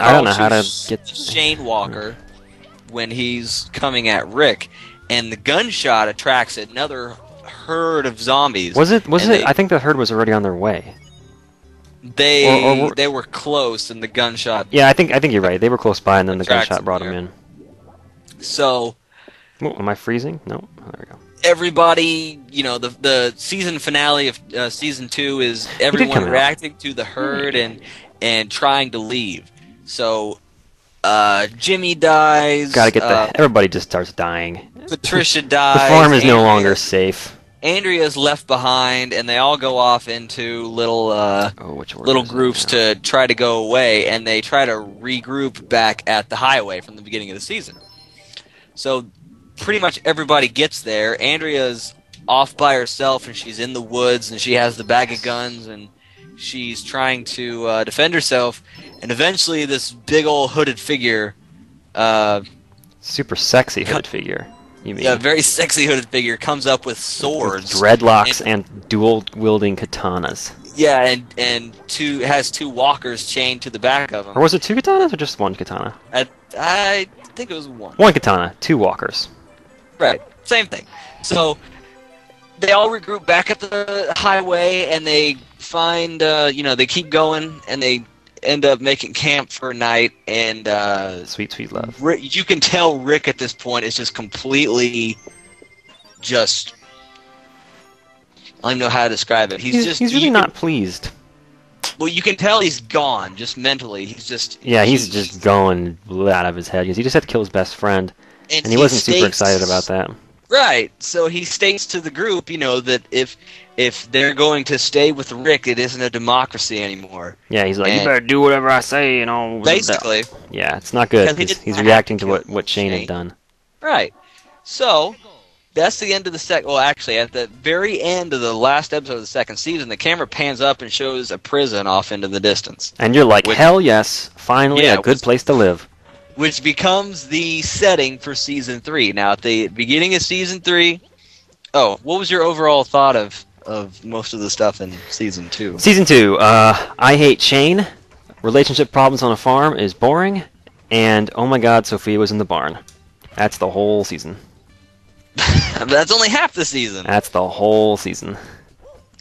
Carl I don't know how to get Shane Walker when he's coming at Rick, and the gunshot attracts another herd of zombies. Was it? I think the herd was already on their way. They were close, and the gunshot. Yeah, I think you're right. They were close by, and then the gunshot brought them in. So, am I freezing? No. Oh, there we go. Everybody, you know, the season finale of season 2 is everyone reacting to the herd and trying to leave. So, Jimmy dies. Gotta get everybody just starts dying. Patricia dies. The farm is no longer safe. Andrea's left behind, and they all go off into little groups to try to go away, and they try to regroup back at the highway from the beginning of the season. So pretty much everybody gets there. Andrea's off by herself, and she's in the woods, and she has the bag of guns, and she's trying to defend herself, and eventually this big old hooded figure... super sexy hooded figure. You mean? Yeah, very sexy hooded figure comes up with swords, with dreadlocks, and dual wielding katanas. Yeah, and has two walkers chained to the back of him. Or was it 2 katanas or just 1 katana? I think it was 1. 1 katana, 2 walkers. Right, same thing. So they all regroup back at the highway, and they find they keep going, and they end up making camp for a night, and sweet love. You can tell Rick at this point is just completely I don't even know how to describe it. He's really not pleased. Well, you can tell he's gone, just mentally. He's just going out of his head because he just had to kill his best friend, and he wasn't super excited about that. Right. So he states to the group, that if they're going to stay with Rick, it isn't a democracy anymore. Yeah, he's like, you better do whatever I say, Basically. Yeah, it's not good. He's reacting to what Shane had done. Right. So, that's the end of the second... Well, actually, at the very end of the last episode of the second season, the camera pans up and shows a prison off into the distance. And you're like, hell yes, finally a good place to live. Which becomes the setting for Season 3. Now, at the beginning of Season 3... Oh, what was your overall thought of most of the stuff in Season 2? Season 2, I hate Shane. Relationship problems on a farm is boring. And, oh my god, Sophia was in the barn. That's the whole season. That's only half the season. That's the whole season.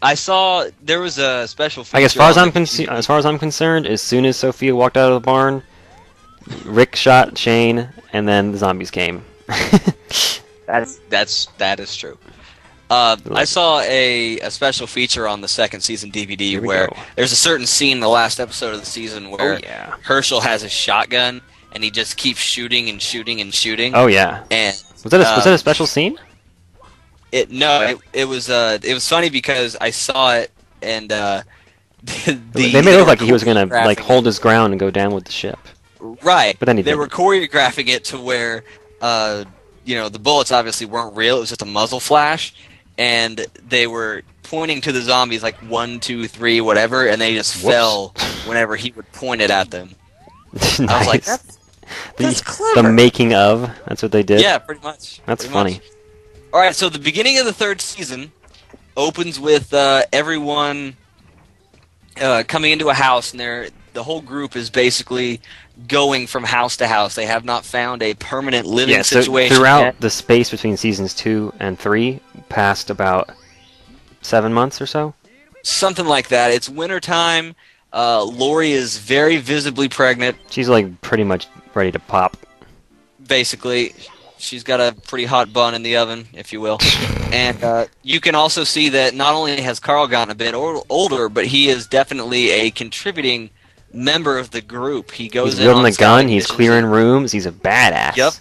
I saw there was a special feature. Like, as far as I'm concerned, as soon as Sophia walked out of the barn, Rick shot Shane, and then the zombies came. That is true. I saw a special feature on the second season DVD where there's a certain scene in the last episode of the season where Herschel has a shotgun and he just keeps shooting and shooting and shooting. Oh yeah. And was that a special scene? It was funny because I saw it and they made it look like he was gonna hold his ground and go down with the ship. Right. But then they were choreographing it to where the bullets obviously weren't real. It was just a muzzle flash. And they were pointing to the zombies like 1, 2, 3, whatever, and they just fell whenever he would point it at them. Nice. I was like, that's clever. The making of, that's what they did? Yeah, pretty much. That's funny. Alright, so the beginning of the third season opens with everyone coming into a house, and the whole group is basically going from house to house. They have not found a permanent living situation throughout the space between seasons 2 and 3, past about 7 months or so? Something like that. It's wintertime. Lori is very visibly pregnant. She's like pretty much ready to pop. Basically. She's got a pretty hot bun in the oven, if you will. And you can also see that not only has Carl gotten a bit older, but he is definitely a contributing member of the group. He goes He's in wielding on a gun. scouting He's missions clearing and- rooms. He's a badass. Yep.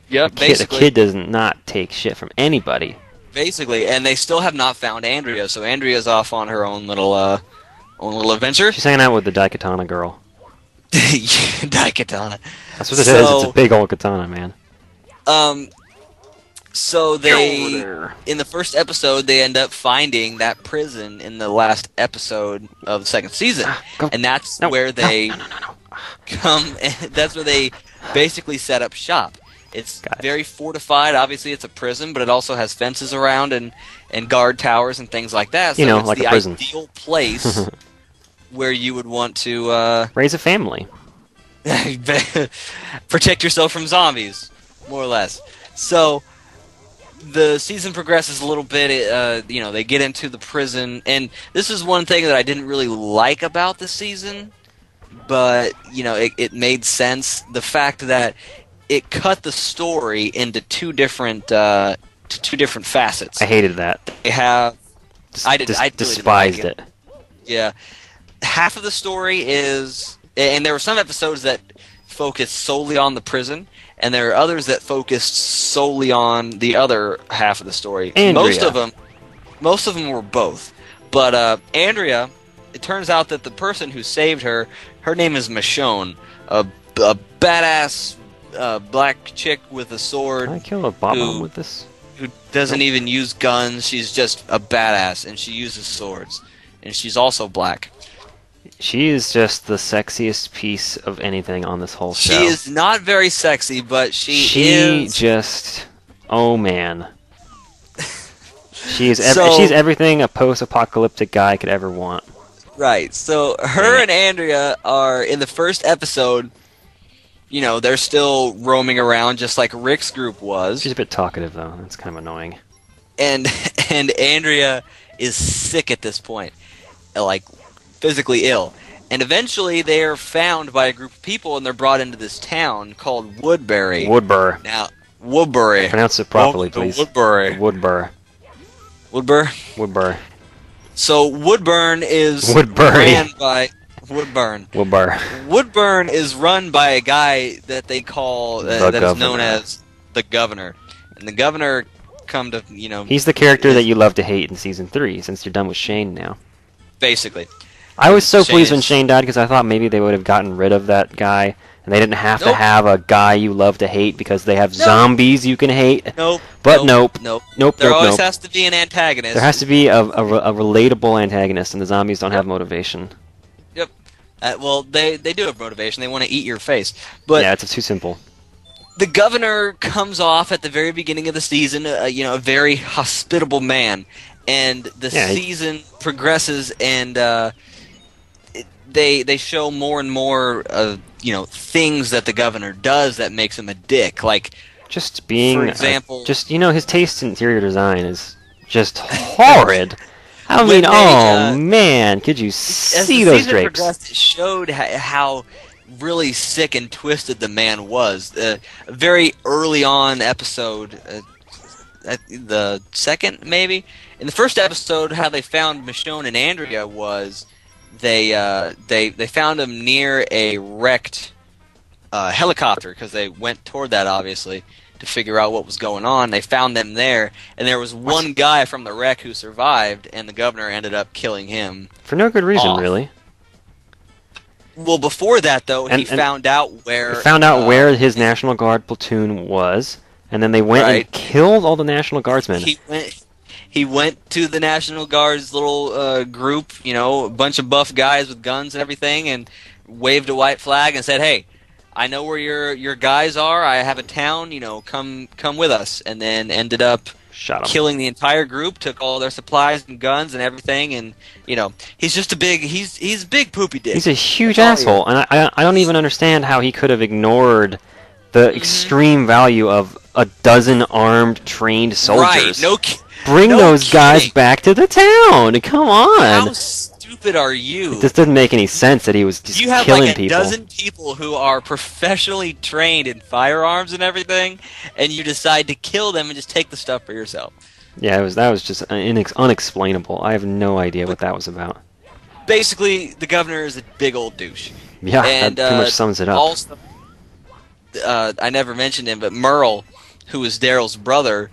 Yep. The Basically. kid does not take shit from anybody. Basically, and they still have not found Andrea, so Andrea's off on her own little adventure. She's hanging out with the Daikatana girl. Daikatana. That's what it is. It's a big old katana, man. So they, there. in the first episode, they end up finding that prison in the last episode of the second season, Go. and that's No, where they no. come. That's where they basically set up shop. It's Got it. very fortified. Obviously, it's a prison, but it also has fences around and guard towers and things like that. So You know, it's like the a prison. ideal place where you would want to Raise a family. protect yourself from zombies, more or less. So the season progresses a little bit. They get into the prison, and this is one thing that I didn't really like about the season, but it made sense. The fact that it cut the story into two different facets. I hated that. They have I really didn't despised like it. Yeah. Half of the story is, and there were some episodes that focused solely on the prison, and there are others that focused solely on the other half of the story. Andrea. Most of them were both. But Andrea, it turns out that the person who saved her, her name is Michonne, a badass black chick with a sword. Can I kill a Baba Who- with this? Who doesn't even use guns. She's just a badass, and she uses swords. And she's also black. She is just the sexiest piece of anything on this whole show. She is not very sexy, but she is. just, oh man, she's So- she's everything a post-apocalyptic guy could ever want. Right. So her and Andrea are in the first episode. They're still roaming around just like Rick's group was, She's a bit talkative though. That's kind of annoying. and Andrea is sick at this point, like physically ill. And eventually they are found by a group of people, and they're brought into this town called Woodbury. Woodbur. Now, Woodbury. Pronounce it properly, Welcome to please. Woodbury. Woodbur. Woodbury. Woodbur. So Woodburn is Woodbury. ran by Woodburn. Woodbur. Woodburn is run by a guy that they call The that is known governor. as the governor, and the governor come to He's the character that you love to hate in season 3, since you're done with Shane now. basically. I was so Shane pleased when is- Shane died because I thought maybe they would have gotten rid of that guy, and they didn't have to Nope. have a guy you love to hate because they have Nope. zombies you can hate. Nope. But nope. Nope. Nope. There Nope. always Nope. has to be an antagonist. There has to be a relatable antagonist, and the zombies don't have motivation. Yep. Well, they do have motivation. They want to eat your face. But Yeah, it's too simple. the governor comes off at the very beginning of the season, a very hospitable man, and the Yeah, season progresses, and they show more and more of things that the governor does that makes him a dick. Like, Just being, for example, his taste in interior design is just horrid. I When mean, they, oh man, could you as see the those season drapes? progressed, it showed how really sick and twisted the man was. A very early on episode, the second maybe, in the first episode, how they found Michonne and Andrea was they found him near a wrecked helicopter because they went toward that obviously to figure out what was going on. They found them there, and there was one guy from the wreck who survived, and the governor ended up killing him. For no good reason, Off. really. Well, before that, though, And- he found out where... They found out where his National Guard platoon was, and then they went and Right. killed all the National Guardsmen. He went to the National Guard's little group, a bunch of buff guys with guns and everything, and waved a white flag and said, "Hey, I know where your guys are. I have a town. Come with us." And then ended up Shot him. killing the entire group, took all their supplies and guns and everything, and he's just a big he's a big poopy dick. He's a huge That's all he asshole, and I don't even understand how he could have ignored the Mm-hmm. extreme value of a dozen armed, trained soldiers. Right? No, Bring no those guys kidding. back to the town. Come How on. stupid are you? It just doesn't make any sense that he was just You have killing like a people. dozen people who are professionally trained in firearms and everything, and you decide to kill them and just take the stuff for yourself. Yeah, that was just unexplainable. I have no idea what that was about. Basically, the governor is a big old douche. Yeah, And that pretty much sums it up. also, I never mentioned him, but Merle, who was Daryl's brother,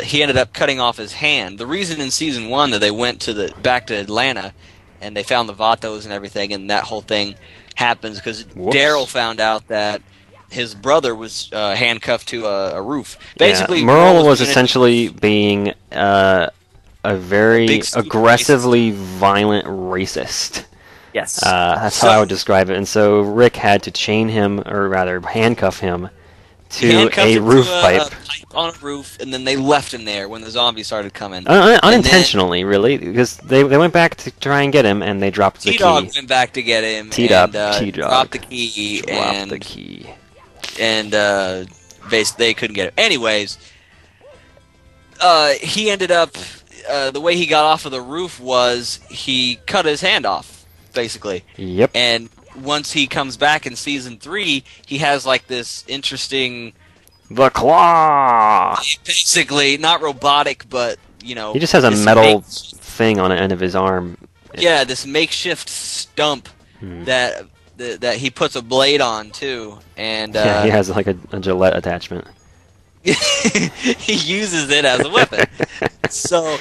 he ended up cutting off his hand. The reason in season 1 that they went back to Atlanta and they found the Vatos and everything, and that whole thing happens because Daryl found out that his brother was handcuffed to a roof. Basically, yeah, Merle was essentially being a very aggressively violent racist. Yes. That's how I would describe it. And so Rick had to chain him, or rather handcuff him, to a roof pipe. On a roof, and then they left him there when the zombies started coming. Unintentionally, really, because they went back to try and get him, and they dropped the key. T-Dog went back to get him, T-Dog dropped the key, and basically they couldn't get him. Anyways, he ended up, the way he got off of the roof was he cut his hand off, basically. Yep. And once he comes back in season 3, he has like this interesting... The claw! Basically, not robotic, but, you know... He just has a metal thing on the end of his arm. Yeah, this makeshift stump that he puts a blade on, too. And yeah, he has like a Gillette attachment. He uses it as a weapon. So...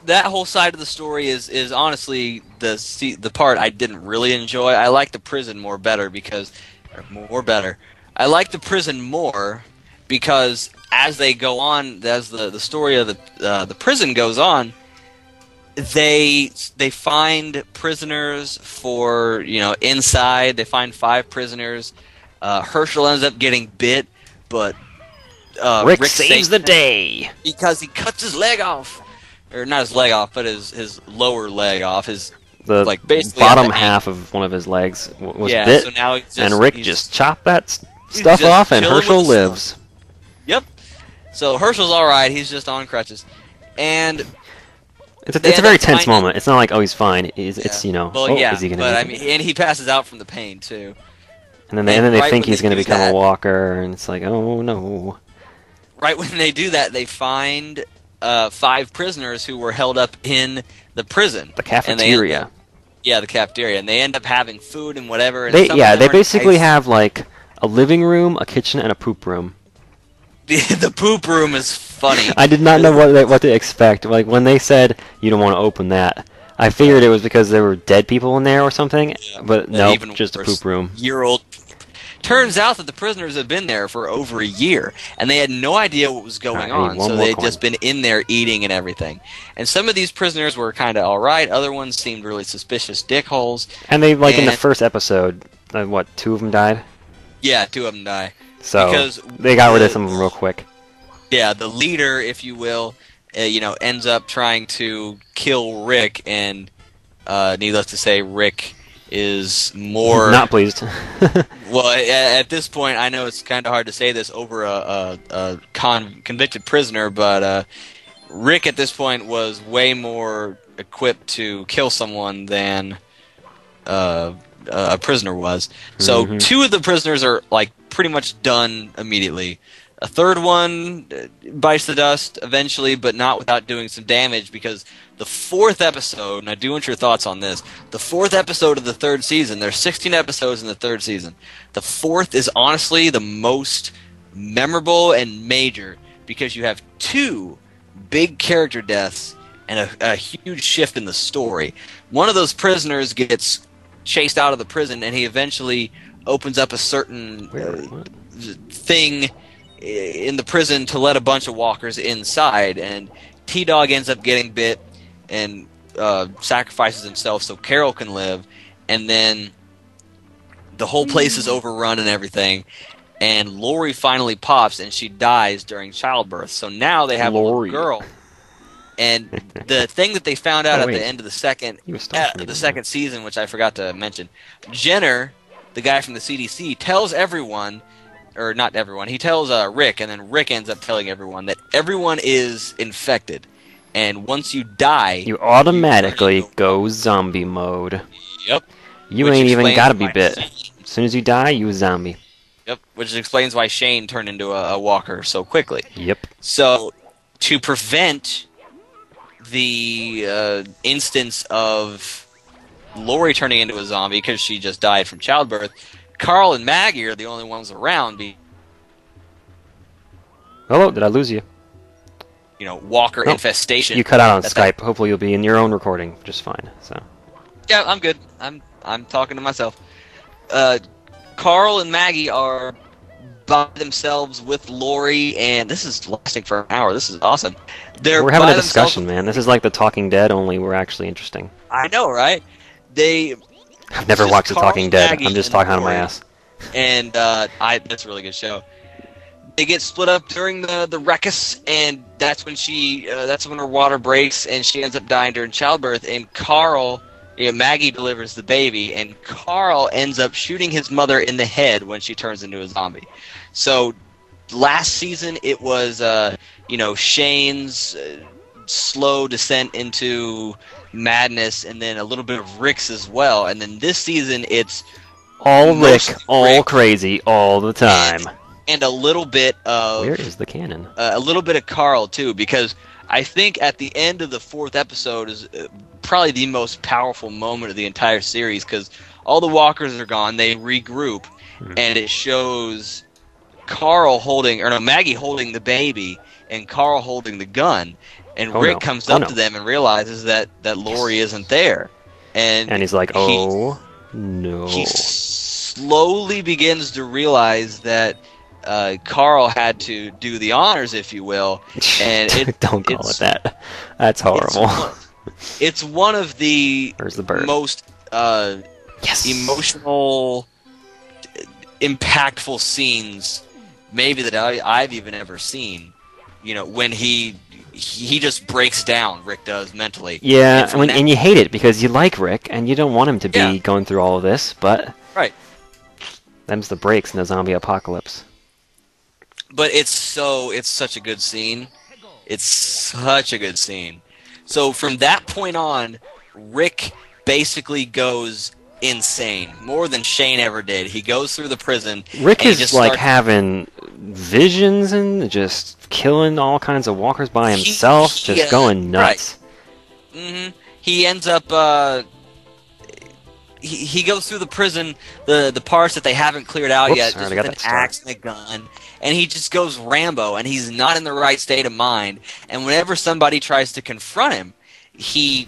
that whole side of the story is honestly the part I didn't really enjoy. I like the prison I like the prison more because as they go on, as the story of the prison goes on, they find prisoners for, you know, inside. They find 5 prisoners. Herschel ends up getting bit, but Rick saves the day because he cuts his leg off. Or not his leg off, but his lower leg off. The like basically bottom half of one of his legs was bit, so now and Rick just chopped that stuff off, and Herschel lives. Yep. So Herschel's all right. He's just on crutches, and it's a very tense moment. It's not like, oh, he's fine. It's you know, well, yeah, is he gonna? But I mean, and he passes out from the pain too. And then they think he's going to become a walker, and it's like, oh no. Right when they do that, they find 5 prisoners who were held up in the prison. The cafeteria. The cafeteria. And they end up having food and whatever. And they basically have like a living room, a kitchen, and a poop room. The poop room is funny. I did not know what to expect. Like, when they said, you don't want to open that, I figured it was because there were dead people in there or something, but no, just a poop room. Year-old. Turns out that the prisoners had been there for over a year, and they had no idea what was going on, so they had just been in there eating and everything. And some of these prisoners were kind of alright, other ones seemed really suspicious dickholes. And they, like, in the first episode, 2 of them died? Yeah, 2 of them die. So, because they got rid of some of them real quick. Yeah, the leader, if you will, ends up trying to kill Rick, and needless to say, Rick is more... not pleased. Well, at this point, I know it's kind of hard to say this over a convicted prisoner, but Rick at this point was way more equipped to kill someone than a prisoner was. So 2 of the prisoners are like pretty much done immediately. A third one bites the dust eventually, but not without doing some damage, because the 4th episode, and I do want your thoughts on this, the 4th episode of the 3rd season, there's 16 episodes in the 3rd season. The 4th is honestly the most memorable and major, because you have 2 big character deaths and a huge shift in the story. One of those prisoners gets chased out of the prison, and he eventually opens up a certain thing in the prison to let a bunch of walkers inside, and T-Dog ends up getting bit and sacrifices himself so Carol can live, and then the whole place is overrun and everything, and Lori finally pops, and she dies during childbirth. So now they have a little girl. And the thing that they found out at the end of the second season, which I forgot to mention, Jenner, the guy from the CDC, tells everyone, or not everyone, he tells Rick, and then Rick ends up telling everyone that everyone is infected. And once you die, you automatically go zombie mode. Yep. You ain't even gotta be bit. As soon as you die, you a zombie. Yep. Which explains why Shane turned into a walker so quickly. Yep. So, to prevent the instance of Lori turning into a zombie because she just died from childbirth, Carl and Maggie are the only ones around. Hello, did I lose you? Walker infestation. You cut out on Skype. Hopefully you'll be in your own recording just fine. So. Yeah, I'm good. I'm talking to myself. Carl and Maggie are by themselves with Lori, and this is lasting for an hour. This is awesome. We're having a discussion, man. This is like The Talking Dead, only we're actually interesting. I know, right? I've never watched The Talking Dead. I'm just talking out of my ass. And that's a really good show. They get split up during the ruckus, and that's when her water breaks, and she ends up dying during childbirth. And Carl, Maggie delivers the baby, and Carl ends up shooting his mother in the head when she turns into a zombie. So last season it was Shane's slow descent into madness, and then a little bit of Rick's as well. And then this season it's all Rick, all crazy, all the time. And a little bit of... Where is the cannon? A little bit of Carl, too, because I think at the end of the 4th episode is probably the most powerful moment of the entire series, because all the walkers are gone, they regroup, and it shows Maggie holding the baby, and Carl holding the gun, and Rick comes up to them and realizes that Lori isn't there. And he's like, oh, no. He slowly begins to realize that Carl had to do the honors, if you will, and don't call it that. That's horrible. It's one of the most emotional, impactful scenes, maybe that I've even ever seen. When he just breaks down. Rick does mentally. Yeah, and you hate it because you like Rick and you don't want him to be going through all of this, but right. Them's the breaks in the zombie apocalypse. But it's such a good scene. It's such a good scene. So from that point on, Rick basically goes insane, more than Shane ever did. He goes through the prison. Rick is like having visions and just killing all kinds of walkers by himself, just going nuts. Right. Mm-hmm. He ends up. He goes through the prison, the parts that they haven't cleared out yet, just with an axe and a gun, and he just goes Rambo, and he's not in the right state of mind. And whenever somebody tries to confront him, he,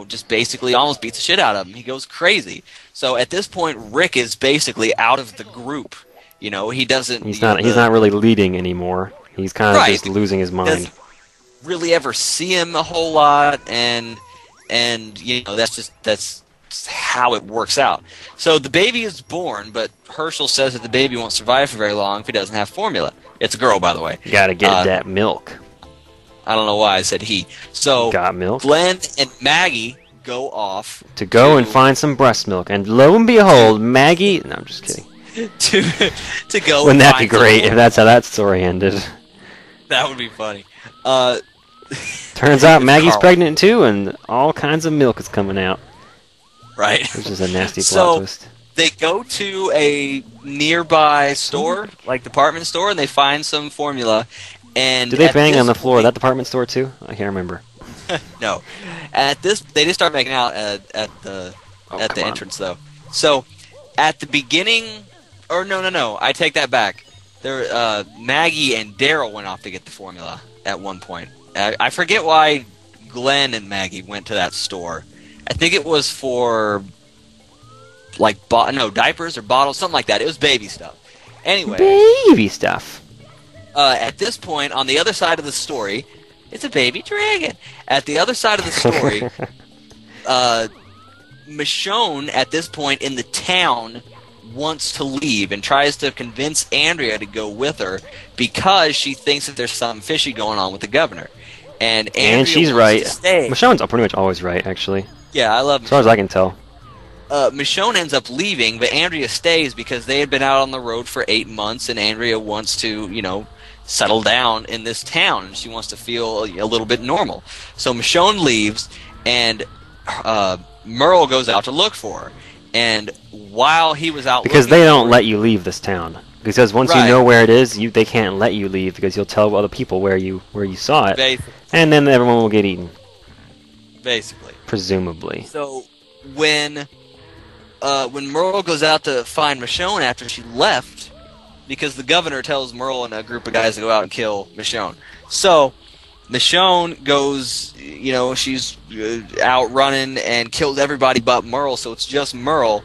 just basically almost beats the shit out of him. He goes crazy. So at this point, Rick is basically out of the group. He doesn't. He's not really leading anymore. He's kind of just losing his mind. Doesn't really ever see him a whole lot, and that's how it works out. So the baby is born, but Herschel says that the baby won't survive for very long if he doesn't have formula. It's a girl, by the way. You gotta get that milk. I don't know why I said he. So got milk. Glenn and Maggie go off to and find some breast milk, and lo and behold, Maggie. No, I'm just kidding. to go. Wouldn't that be great if that's how that story ended? That would be funny. Turns out Maggie's pregnant too, and all kinds of milk is coming out. Right. Which is a nasty plot twist. They go to a nearby store, like department store, and they find some formula. And do they bang on the floor of that department store too? I can't remember. No. They just start making out at the entrance though. So at the beginning, or no, I take that back. Maggie and Daryl went off to get the formula at one point. I forget why Glenn and Maggie went to that store. I think it was for diapers or bottles, something like that. It was baby stuff. Anyway, baby stuff. At this point, on the other side of the story, it's a baby dragon. At the other side of the story, Michonne, at this point in the town, wants to leave and tries to convince Andrea to go with her because she thinks that there's something fishy going on with the governor. And she's right. Michonne's pretty much always right, actually. Yeah, I love Michonne. As far as I can tell. Michonne ends up leaving, but Andrea stays because they had been out on the road for 8 months, and Andrea wants to, settle down in this town, and she wants to feel a little bit normal. So Michonne leaves, and Merle goes out to look for her. And while he was out because they don't let you leave this town. Because once you know where it is, they can't let you leave because you'll tell other people where you saw it. Basically. And then everyone will get eaten. Basically. Presumably. So when Merle goes out to find Michonne after she left, because the governor tells Merle and a group of guys to go out and kill Michonne. So Michonne goes, she's out running and kills everybody but Merle, so it's just Merle.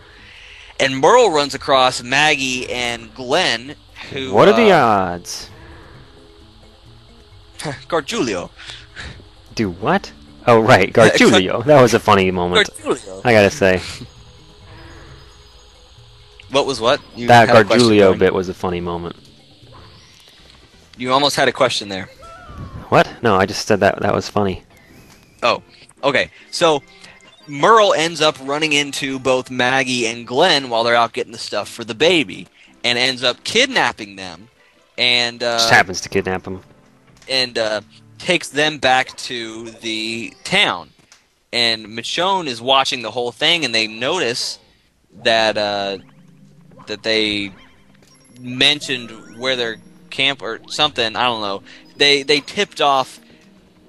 And Merle runs across Maggie and Glenn, who... What are the odds? Gargiulio. Do what? Oh, right, Gargiulio. That was a funny moment. Gargiulio. I gotta say. What was what? You That had a question Gargiulio going. bit was a funny moment. You almost had a question there. What? No, I just said that was funny. Oh, okay. So Merle ends up running into both Maggie and Glenn while they're out getting the stuff for the baby, and ends up kidnapping them, and Just happens to kidnap him. and takes them back to the town. And Michonne is watching the whole thing, and they notice that that they mentioned where their camp or something. I don't know. They tipped off.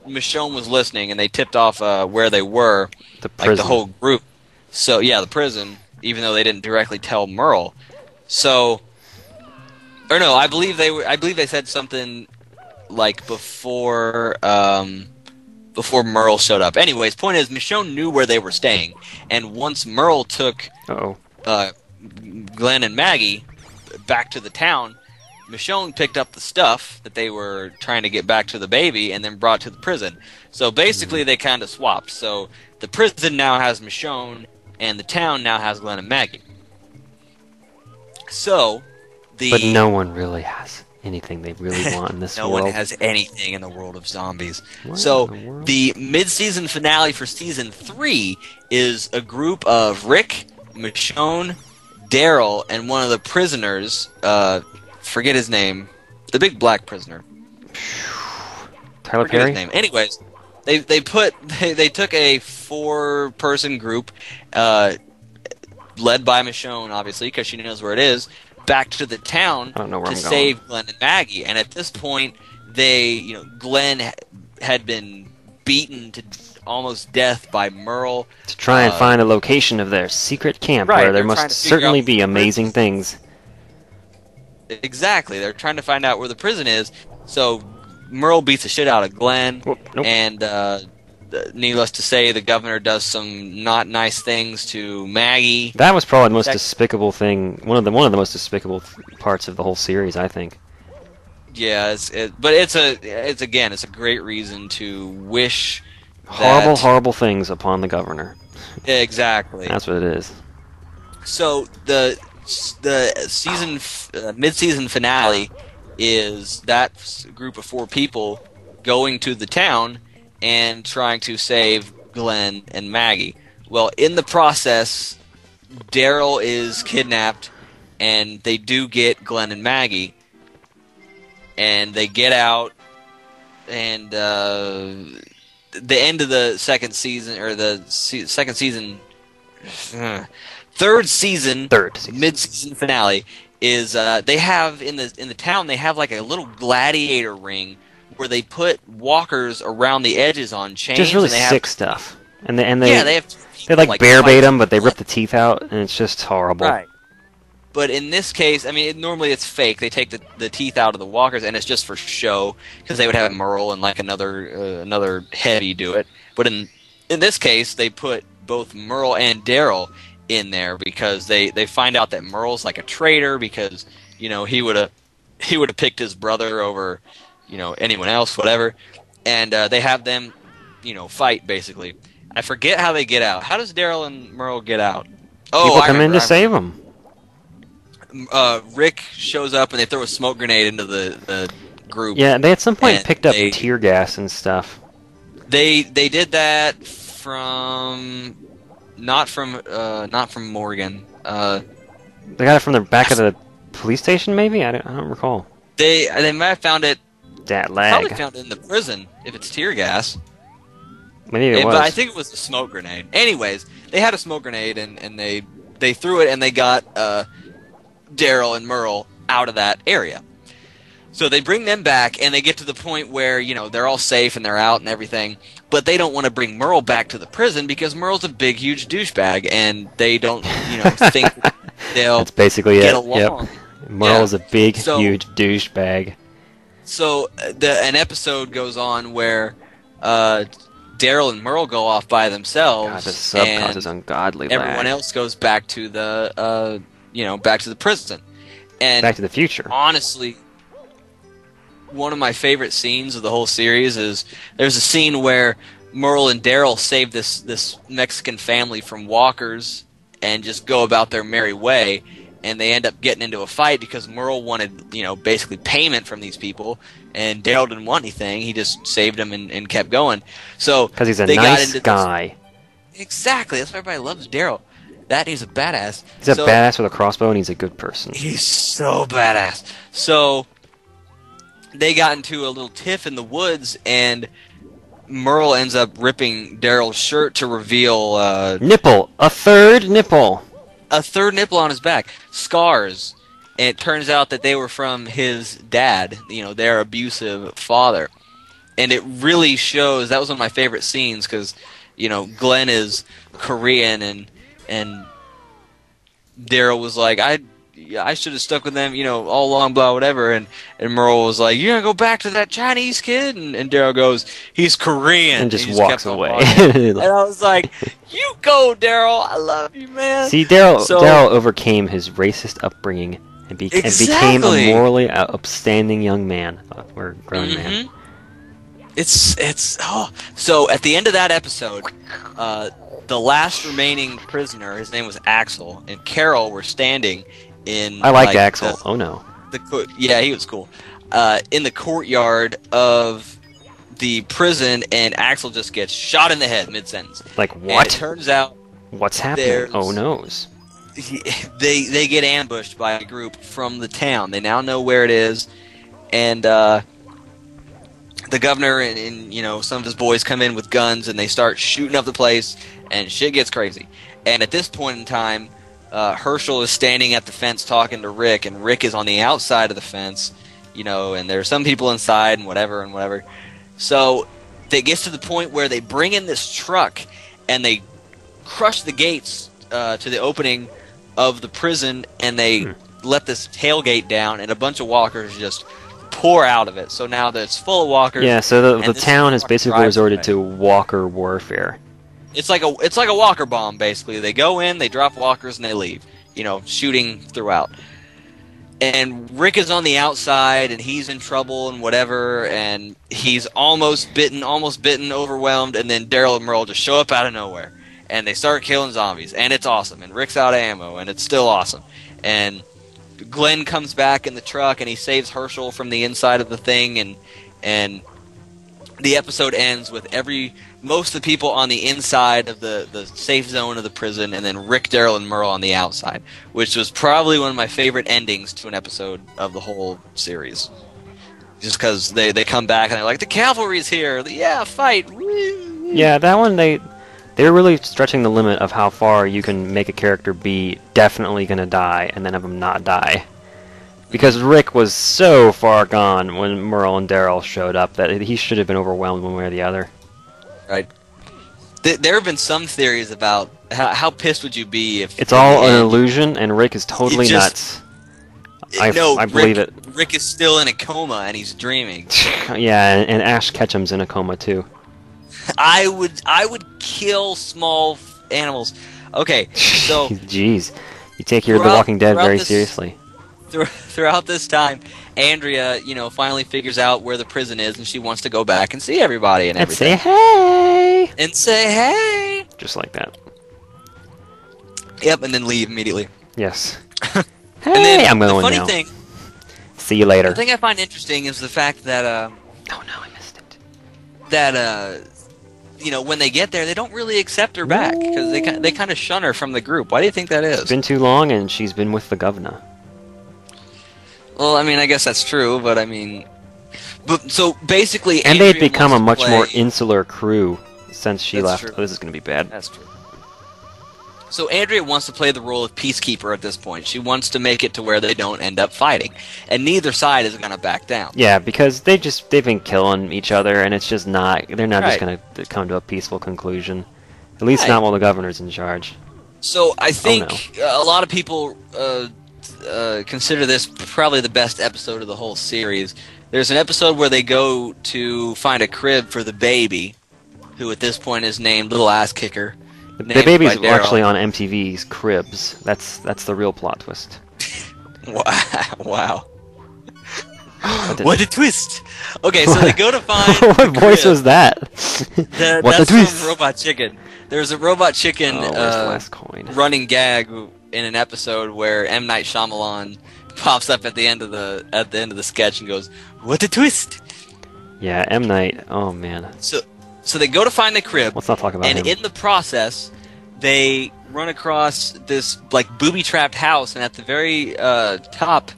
Michonne was listening, and they tipped off where they were, The like prison. the whole group. So yeah, the prison. Even though they didn't directly tell Merle. So, or no, I believe they said something like before Merle showed up. Anyways, point is, Michonne knew where they were staying, and once Merle took Uh-oh. Glenn and Maggie back to the town, Michonne picked up the stuff that they were trying to get back to the baby and then brought to the prison. So basically, they kind of swapped. So the prison now has Michonne, and the town now has Glenn and Maggie. So But no one really has anything they really want in this no world. one has anything in the world of zombies. What So in the world? the mid-season finale for season 3 is a group of Rick, Michonne, Daryl, and one of the prisoners. Forget his name. The big black prisoner. Tyler Forget Perry? his name. Anyways, they took a 4-person group, led by Michonne, obviously, because she knows where it is, back to the town I don't know where to I'm going. save Glenn and Maggie. And at this point, Glenn had been beaten to almost death by Merle. To try and find a location of their secret camp Right, where there they're trying must to figure certainly out be where amazing things. Exactly, they're trying to find out where the prison is. So Merle beats the shit out of Glenn, Whoop, nope. and needless to say, the governor does some not nice things to Maggie. That was probably the most That- despicable thing. One of the most despicable parts of the whole series, I think. Yeah, but it's a great reason to wish Horrible, that, horrible things upon the governor. Exactly. That's what it is. So the season mid-season finale is that group of 4 people going to the town and trying to save Glenn and Maggie. Well, in the process, Daryl is kidnapped, and they do get Glenn and Maggie, and they get out, and the end of the second season, or the second season, third season, mid-season finale is they have in the town, they have like a little gladiator ring where they put walkers around the edges on chains. Just really and they sick have, stuff. And they have they like bear fight bait them, but they blood. rip the teeth out, and it's just horrible. Right. But in this case, I mean, normally it's fake. They take the teeth out of the walkers, and it's just for show, because they would have Merle and like another heavy do it. But in this case, they put both Merle and Daryl in there because they find out that Merle's like a traitor because he would have picked his brother over anyone else, whatever. And they have them fight basically. I forget how they get out. How does Daryl and Merle get out? Oh, People I come in remember, to save them. Rick shows up and they throw a smoke grenade into the group. Yeah, they at some point And picked up they- tear gas and stuff. They did that from not from Morgan. They got it from the back of the police station, maybe? I don't recall. They might have found it. That Probably lag. found it in the prison if it's tear gas. Maybe it But was. I think it was a smoke grenade. Anyways, they had a smoke grenade and they threw it and they got Daryl and Merle out of that area. So they bring them back, and they get to the point where, you know, they're all safe and they're out and everything, but they don't want to bring Merle back to the prison because Merle's a big, huge douchebag, and they don't, you know, think they'll That's basically get it. along. Yep. Merle's a big, So- huge douchebag. So an episode goes on where Daryl and Merle go off by themselves, God, the sub and causes ungodly everyone lag. else goes back to the, back to the prison. And Back to the Future. honestly, one of my favorite scenes of the whole series is there's a scene where Merle and Daryl save this Mexican family from walkers and just go about their merry way, and they end up getting into a fight because Merle wanted, you know, basically payment from these people, and Daryl didn't want anything. He just saved them and kept going. So Because he's a they got nice into guy. Exactly. That's why everybody loves Daryl. That he's a badass. He's a So- badass with a crossbow, and he's a good person. He's so badass. So they got into a little tiff in the woods, and Merle ends up ripping Daryl's shirt to reveal Nipple! A third nipple! a third nipple on his back, scars. And it turns out that they were from his dad, you know, their abusive father. And it really shows. That was one of my favorite scenes because, you know, Glenn is Korean, and Daryl was like, I should have stuck with them, you know, all along, blah, whatever. And Merle was like, you're going to go back to that Chinese kid? And Daryl goes, he's Korean. And just he walks kept on away. walking. And I was like, you go, Daryl. I love you, man. See, Daryl So- Daryl overcame his racist upbringing and, and became Exactly. a morally upstanding young man, or grown man. Mhm. So at the end of that episode, the last remaining prisoner, his name was Axel, and Carol were standing in. I like like, Axel. Oh no. Yeah, he was cool. In the courtyard of the prison, and Axel just gets shot in the head mid-sentence. Like, And what? it turns out What's happening? there's- Oh noes. they get ambushed by a group from the town. They now know where it is, and the governor and you know, some of his boys come in with guns, and they start shooting up the place, and shit gets crazy. And at this point in time, Herschel is standing at the fence talking to Rick, and Rick is on the outside of the fence, you know, and there are some people inside and whatever. So it gets to the point where they bring in this truck, and they crush the gates to the opening of the prison, and they let this tailgate down, and a bunch of walkers just pour out of it. So now that it's full of walkers. Yeah, so the and this town has truck basically drives resorted away. to walker warfare. It's like a walker bomb, basically. They go in, they drop walkers, and they leave. You know, shooting throughout. And Rick is on the outside, and he's in trouble and whatever, and he's almost bitten, overwhelmed, and then Daryl and Merle just show up out of nowhere, and they start killing zombies, and it's awesome. And Rick's out of ammo, and it's still awesome. And Glenn comes back in the truck, and he saves Herschel from the inside of the thing, and the episode ends with most of the people on the inside of the safe zone of the prison, and then Rick, Daryl, and Merle on the outside, which was probably one of my favorite endings to an episode of the whole series. Just because they come back and they're like, the cavalry's here, yeah, fight. Woo. Yeah, that one they're really stretching the limit of how far you can make a character be definitely gonna die and then have him not die. Because Rick was so far gone when Merle and Daryl showed up that he should have been overwhelmed one way or the other. Right. There have been some theories about how pissed would you be if It's all in an the end- illusion, and Rick is totally just- nuts. I Rick, believe it. Rick is still in a coma and he's dreaming. Yeah, and Ash Ketchum's in a coma too. I would kill small animals. Okay, so Jeez, you take your The Throughout- Walking Dead throughout very this- seriously. throughout this time, Andrea, you know, finally figures out where the prison is, and she wants to go back and see everybody and And say everything. hey, And say hey. just like that. Yep, and then leave immediately. Yes. And Hey, then I'm the going funny now. thing, See you later. the thing I find interesting is the fact that Oh no, I missed it. you know, when they get there, they don't really accept her back because they kind of shun her from the group. Why do you think that is? It's been too long, and she's been with the governor. Well, I mean, I guess that's true, but I mean, so basically, And they'd Andrea become a wants much to more play- insular crew since she That's left. true. Oh, this is going to be bad. That's true. So Andrea wants to play the role of peacekeeper at this point. She wants to make it to where they don't end up fighting, and neither side is going to back down. Yeah, because they've been killing each other, and it's just not. They're not just Right. going to come to a peaceful conclusion. At least Right. not while the governor's in charge. So I think a lot of people consider this probably the best episode of the whole series. There's an episode where they go to find a crib for the baby, who at this point is named Little Ass Kicker. The named baby's by Daryl. actually on MTV's Cribs. That's the real plot twist. Wow. What the- What a twist! Okay, so they go to find what the voice crib. was that? What That's the twist? from Robot Chicken. There's a Robot Chicken Oh, where's the last coin? running gag in an episode where M. Night Shyamalan pops up at the end of the sketch and goes, "What a twist!" Yeah, M Night. Oh man, So they go to find the crib, let's not talk about and him. in the process, they run across this like booby-trapped house, and at the very top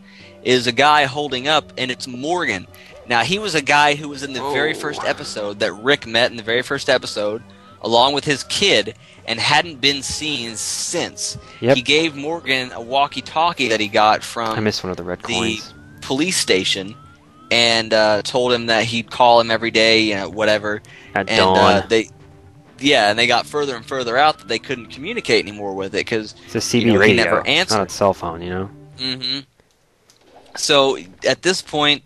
is a guy holding up, and it's Morgan. Now, he was a guy who was in the very first episode that Rick met in the very first episode, along with his kid, and hadn't been seen since. Yep. He gave Morgan a walkie-talkie that he got from I missed one of the red the coins. police station, and told him that he'd call him every day, whatever. At And dawn. they got further and further out that they couldn't communicate anymore with it because It's a CB he radio. never Not answered. a cell phone, you know. hmm So at this point,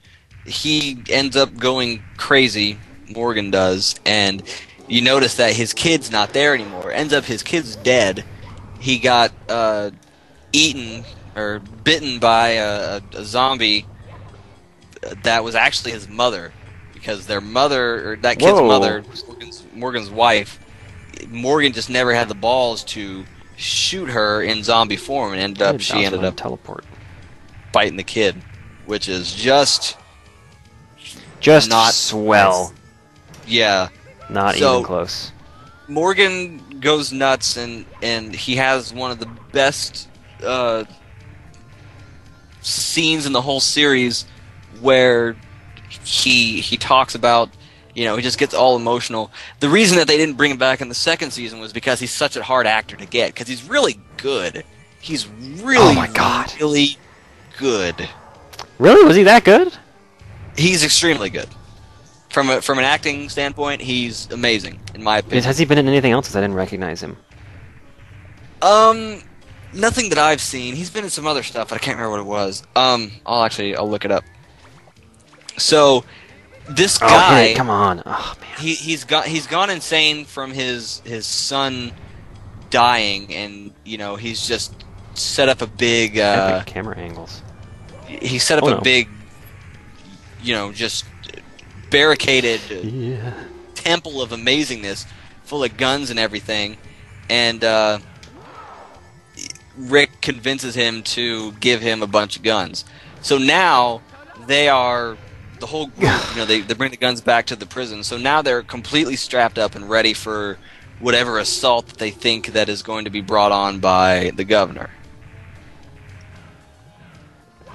he ends up going crazy. Morgan does, and you notice that his kid's not there anymore. Ends up his kid's dead. He got eaten or bitten by a zombie that was actually his mother, because their mother, or that kid's Whoa. mother, Morgan's wife, Morgan just never had the balls to shoot her in zombie form, and she ended up teleport. biting the kid, which is just Just not swell. yeah. Not So- even close. Morgan goes nuts, and he has one of the best scenes in the whole series where he talks about, he just gets all emotional. The reason that they didn't bring him back in the second season was because he's such a hard actor to get, because he's really good. He's really, Oh my God. really good. Really? Was he that good? He's extremely good. From an acting standpoint, he's amazing, in my opinion. Has he been in anything else? 'Cause I didn't recognize him. Nothing that I've seen. He's been in some other stuff, but I can't remember what it was. I'll look it up. So, this guy, Okay, come on. Oh man. he's gone insane from his son dying, and he's just set up a big Epic camera angles. he set up Oh, a no. big just barricaded Yeah. temple of amazingness full of guns and everything, and Rick convinces him to give him a bunch of guns. So now they are the whole group, they bring the guns back to the prison. So now they're completely strapped up and ready for whatever assault that they think that is going to be brought on by the governor.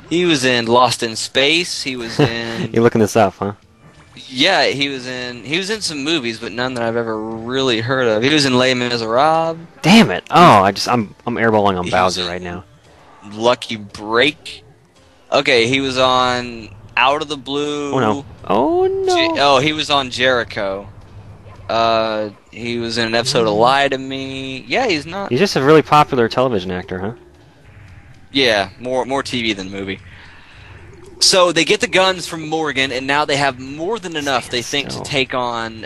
He was in Lost in Space. He was in You're looking this up, huh? yeah, he was in some movies, but none that I've ever really heard of. He was in Les Miserables, Damn it! Oh, I'm airballing on He's- Bowser right now. Lucky Break. Okay, he was on Out of the Blue. Oh no! Oh no! He was on Jericho. He was in an episode of Lie to Me. Yeah, he's not. He's just a really popular television actor, huh? Yeah, more TV than movie. So they get the guns from Morgan, and now they have more than enough, they think, to take on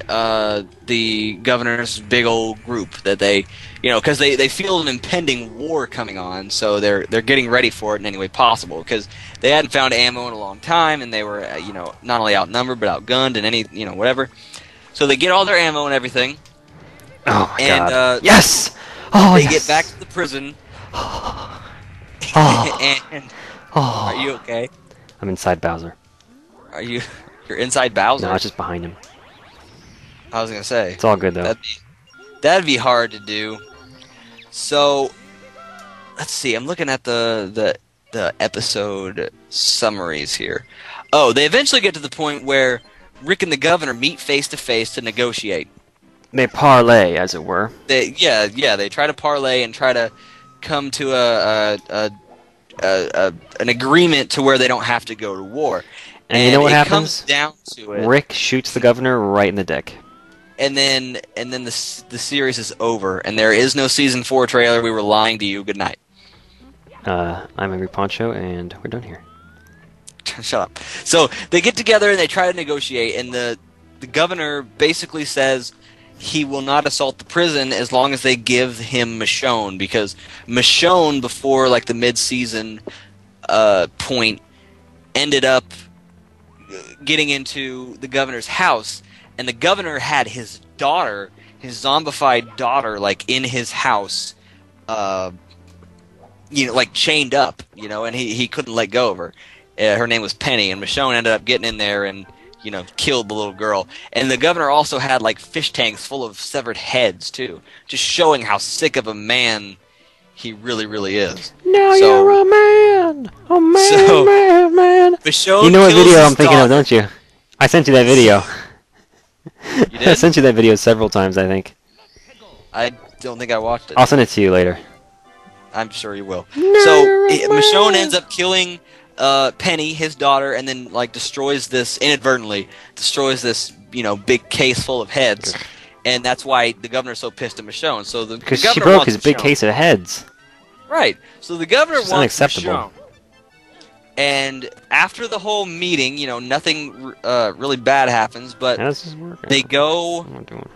the governor's big old group that they, because they feel an impending war coming on, so they're getting ready for it in any way possible, because they hadn't found ammo in a long time, and they were, not only outnumbered but outgunned and any, whatever. So they get all their ammo and everything, Oh my and god! Yes! Oh they yes! get back to the prison, Oh. and Oh. are you okay? I'm inside Bowser. You're inside Bowser? No, it's just behind him. I was gonna say. It's all good though. That'd be hard to do. So, let's see. I'm looking at the episode summaries here. Oh, they eventually get to the point where Rick and the governor meet face to face to negotiate. They parlay, as it were. They try to parlay and try to come to an agreement to where they don't have to go to war. And you know what it happens? Comes down to it. Rick shoots the governor right in the dick. And then the series is over, and there is no season 4 trailer. We were lying to you. Good night. I'm Angry Poncho, and we're done here. Shut up. So they get together and they try to negotiate, and the governor basically says he will not assault the prison as long as they give him Michonne, because Michonne, before like the mid-season point, ended up getting into the governor's house, and the governor had his daughter, his zombified daughter, like in his house, like chained up, and he couldn't let go of her. Her name was Penny, and Michonne ended up getting in there and killed the little girl. And the governor also had like fish tanks full of severed heads too, just showing how sick of a man he really, really is. Now you're a man, man. Michonne, you know what video I'm thinking daughter. of, don't you? I sent you that video. You did? I sent you that video several times, I think. I don't think I watched it. I'll send it to you later. I'm sure you will. No, So you're a Michonne man. ends up killing Penny, his daughter, and then like inadvertently destroys this big case full of heads, and that's why the governor's so pissed at Michonne. So the Because governor she broke wants his big Michonne. case of heads. Right. So the governor It's wants unacceptable. Michonne. And after the whole meeting, nothing really bad happens, but How does this work? they go. I'm not doing.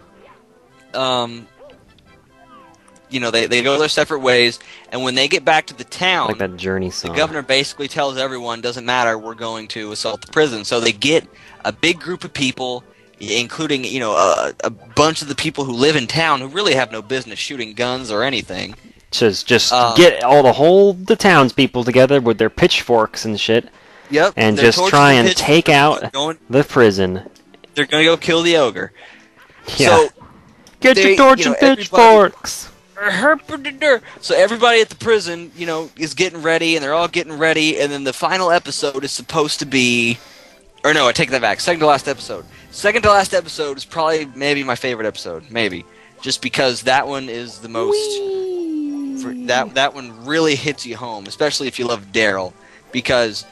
They go their separate ways, and when they get back to the town, Like that Journey the song. governor basically tells everyone, doesn't matter, we're going to assault the prison. So they get a big group of people, including, a bunch of the people who live in town who really have no business shooting guns or anything. Just get get the townspeople together with their pitchforks and shit, Yep. and they're just torching try the and pitch- take out the prison. They're going to go kill the ogre. Yeah. So Get they- your torch and everybody- pitchforks. So everybody at the prison, is getting ready, and they're all getting ready, and then the final episode is supposed to be... Or no, I take that back. Second to last episode. Second to last episode is probably maybe my favorite episode. Maybe. Just because that one is the most... That one really hits you home, especially if you love Daryl. Because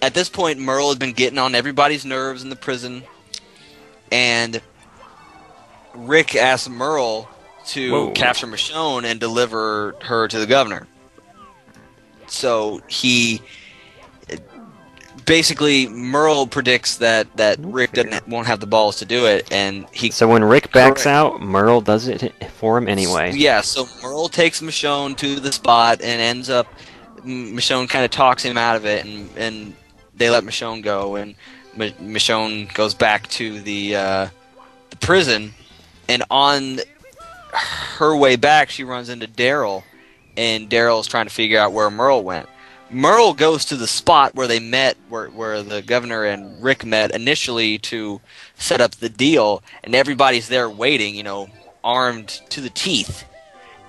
at this point, Merle has been getting on everybody's nerves in the prison, and Rick asks Merle to Whoa. capture Michonne and deliver her to the governor. So basically, Merle predicts that Rick won't have the balls to do it, and he. So when Rick backs Correct. out, Merle does it for him anyway. Yeah, so Merle takes Michonne to the spot and ends up. Michonne kind of talks him out of it, and they let Michonne go, and Michonne goes back to the prison, and on her way back, she runs into Daryl, and Daryl's trying to figure out where Merle went. Merle goes to the spot where they met, where the governor and Rick met initially to set up the deal, and everybody's there waiting, armed to the teeth.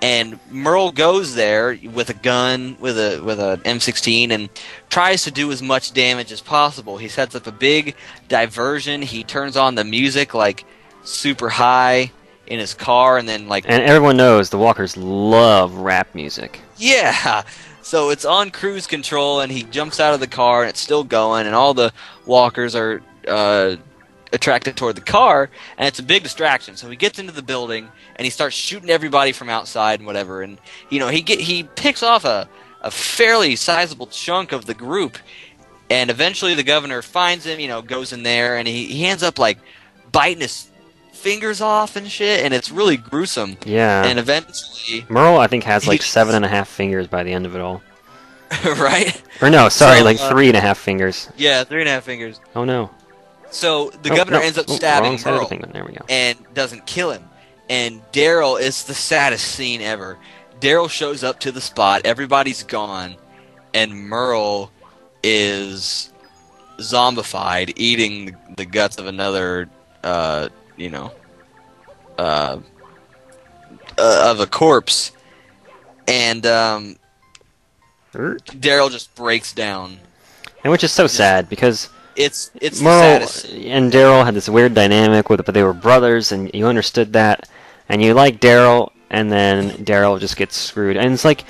And Merle goes there with a gun, with an M16, and tries to do as much damage as possible. He sets up a big diversion. He turns on the music like super high in his car, and then like And everyone knows the Walkers love rap music. yeah. So it's on cruise control, and he jumps out of the car, and it's still going, and all the walkers are attracted toward the car, and it's a big distraction. So he gets into the building, and he starts shooting everybody from outside and whatever. And he picks off a fairly sizable chunk of the group, and eventually the governor finds him. Goes in there, and he ends up like biting his fingers off and shit, and it's really gruesome. Yeah. And eventually, Merle, I think, has like He- 7.5 fingers by the end of it all. right? Or no, sorry, So, like 3.5 fingers. Yeah, 3.5 fingers. Oh no. So the Oh, governor no. ends up Oh, stabbing wrong side of the Merle penguin. There we go. and doesn't kill him. And Daryl is the saddest scene ever. Daryl shows up to the spot, everybody's gone, and Merle is zombified, eating the guts of another, of a corpse. And Daryl just breaks down. And which is so sad because it's the Merle saddest. and Daryl had this weird dynamic with it, but they were brothers, and you understood that, and you like Daryl, and then Daryl just gets screwed. And it's like,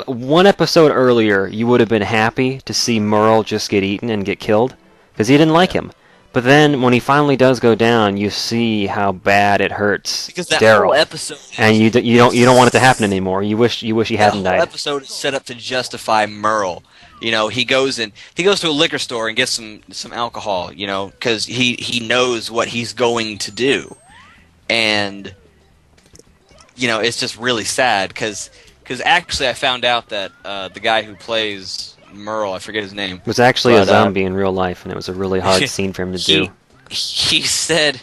one episode earlier, you would have been happy to see Merle just get eaten and get killed, because you didn't like him. But then, when he finally does go down, you see how bad it hurts Because that Daryl, whole episode, and you don't want it to happen anymore. You wish he hadn't that whole died. episode is set up to justify Merle. He goes to a liquor store and gets some alcohol. Because he knows what he's going to do, and it's just really sad because actually I found out that the guy who plays Merle, I forget his name, It was actually a but, zombie in real life, and it was a really hard scene for him to do. He said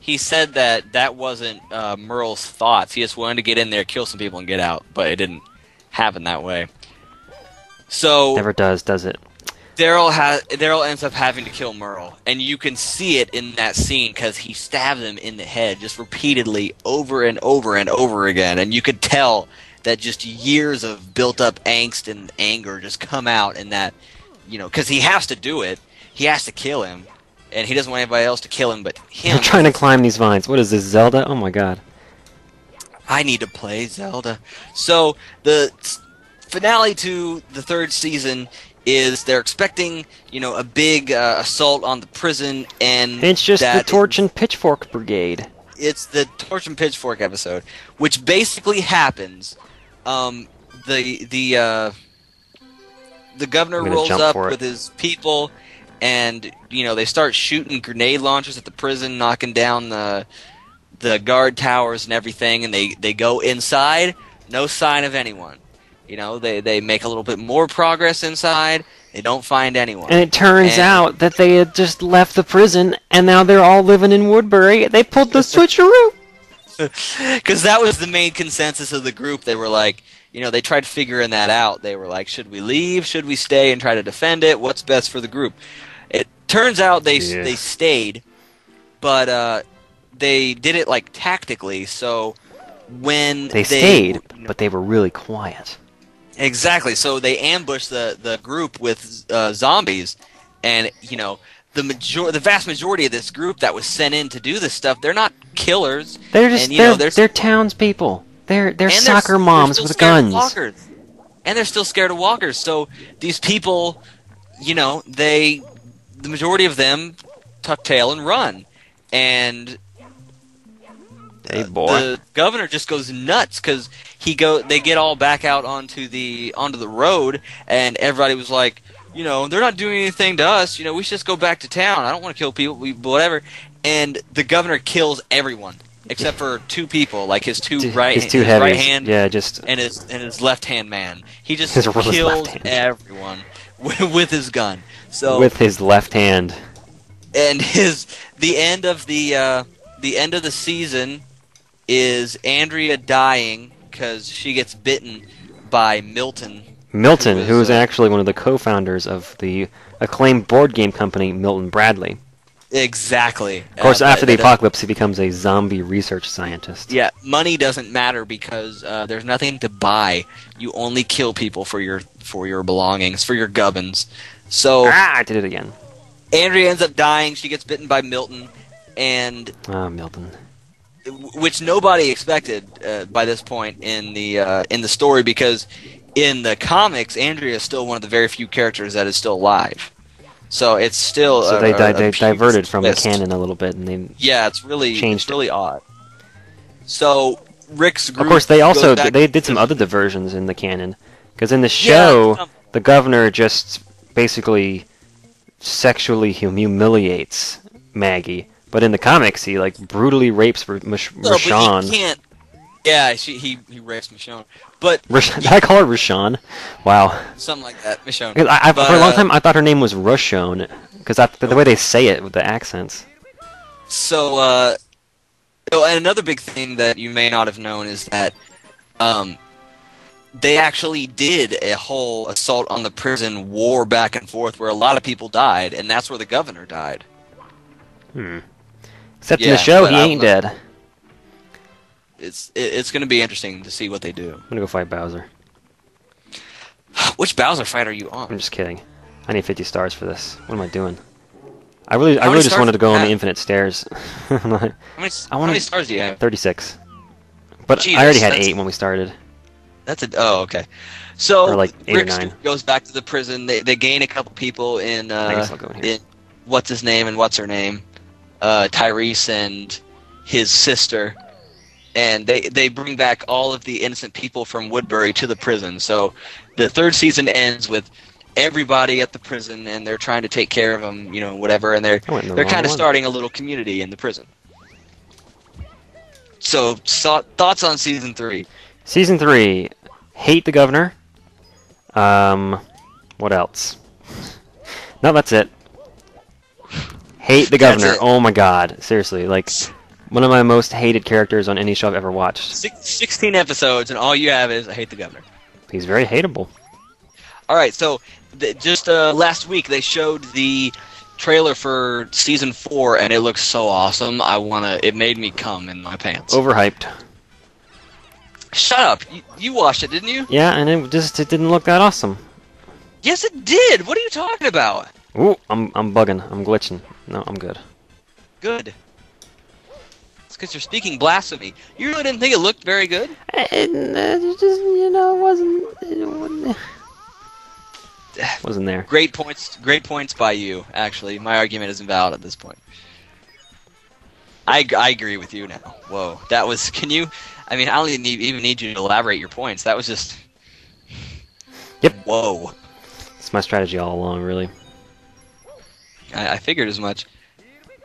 that wasn't Merle's thoughts. He just wanted to get in there, kill some people, and get out, but it didn't happen that way. So Never does it? Daryl ends up having to kill Merle, and you can see it in that scene because he stabs him in the head just repeatedly over and over and over again, and you could tell that just years of built-up angst and anger just come out in that, because he has to do it. He has to kill him, and he doesn't want anybody else to kill him but him. I'm trying to climb these vines. What is this, Zelda? Oh my god. I need to play Zelda. So, the finale to the third season is they're expecting, a big assault on the prison, and It's just the Torch and Pitchfork Brigade. It's the Torch and Pitchfork episode, which basically happens. The governor rolls up with his people, and they start shooting grenade launchers at the prison, knocking down the guard towers and everything, and they go inside. No sign of anyone. They make a little bit more progress inside. They don't find anyone. And it turns out that they had just left the prison, and now they're all living in Woodbury. They pulled the switcheroo. Because that was the main consensus of the group. They were like, they tried figuring that out. They were like, should we leave? Should we stay and try to defend it? What's best for the group? It turns out they stayed, but they did it like tactically. So when they stayed, but they were really quiet. Exactly. So they ambushed the group with zombies, and the vast majority of this group that was sent in to do this stuff, they're not killers. They're just they're townspeople. They're soccer moms with guns. And they're still scared of walkers. So these people, the majority of them tuck tail and run, and hey boy, the governor just goes nuts because they get all back out onto the road, and everybody was like, they're not doing anything to us. We should just go back to town. I don't want to kill people, whatever. And the governor kills everyone except for two people, like his right hand, and his left hand man. He just kills everyone with his gun. So with his left hand. And the end of the season is Andrea dying because she gets bitten by Milton. Milton, who is actually one of the co-founders of the acclaimed board game company Milton Bradley. Exactly. Of course, after the apocalypse, he becomes a zombie research scientist. Yeah, money doesn't matter because there's nothing to buy. You only kill people for your belongings, for your gubbins. So I did it again. Andrea ends up dying. She gets bitten by Milton, and Milton, which nobody expected by this point in the story, because in the comics, Andrea is still one of the very few characters that is still alive. So it's still they diverted from the canon a little bit, and they it's really odd. So Rick's group, of course, they did some other diversions in the canon, because in the show the governor just basically sexually humiliates Maggie, but in the comics he brutally rapes Michonne. Can't. Yeah, he rapes Michonne. But did I call her Rashawn? Wow. Something like that, Michonne. For a long time, I thought her name was Rushone, because the way they say it with the accents. So, and another big thing that you may not have known is that they actually did a whole assault on the prison, war back and forth, where a lot of people died, and that's where the governor died. Except in the show, he ain't dead. It's going to be interesting to see what they do. I'm going to go fight Bowser. Which Bowser fight are you on? I'm just kidding. I need 50 stars for this. What am I doing? I really How many just stars wanted to go on the do you infinite stairs. I how many stars do you have? 36. But Jesus, I already had that's- 8 when we started. Oh, okay. So Or like 8 or Rick 9. Stewart goes back to the prison. They gain a couple people in I guess I'll go in here. what's his name and what's her name, Tyrese and his sister, and they bring back all of the innocent people from Woodbury to the prison. So the third season ends with everybody at the prison, and they're trying to take care of them, you know, whatever, and they're went in the they're wrong kind of one. starting a little community in the prison. So thoughts on season 3? Season 3, hate the governor. What else? No, that's it. Hate the That's governor. it. Oh my god. Seriously, like, one of my most hated characters on any show I've ever watched. 16 episodes, and all you have is I hate the governor. He's very hateable. All right, so just last week they showed the trailer for season 4, and it looks so awesome. It made me cum in my pants. Overhyped. Shut up! You watched it, didn't you? Yeah, and it didn't look that awesome. Yes, it did. What are you talking about? Ooh, I'm bugging. I'm glitching. No, I'm good. Good. It's because you're speaking blasphemy. You really didn't think it looked very good? It just, wasn't there. Great points by you. Actually, my argument is invalid at this point. I agree with you now. Whoa, that was. Can you? I mean, I don't even need you to elaborate your points. That was just. Yep. Whoa. It's my strategy all along, really. I figured as much.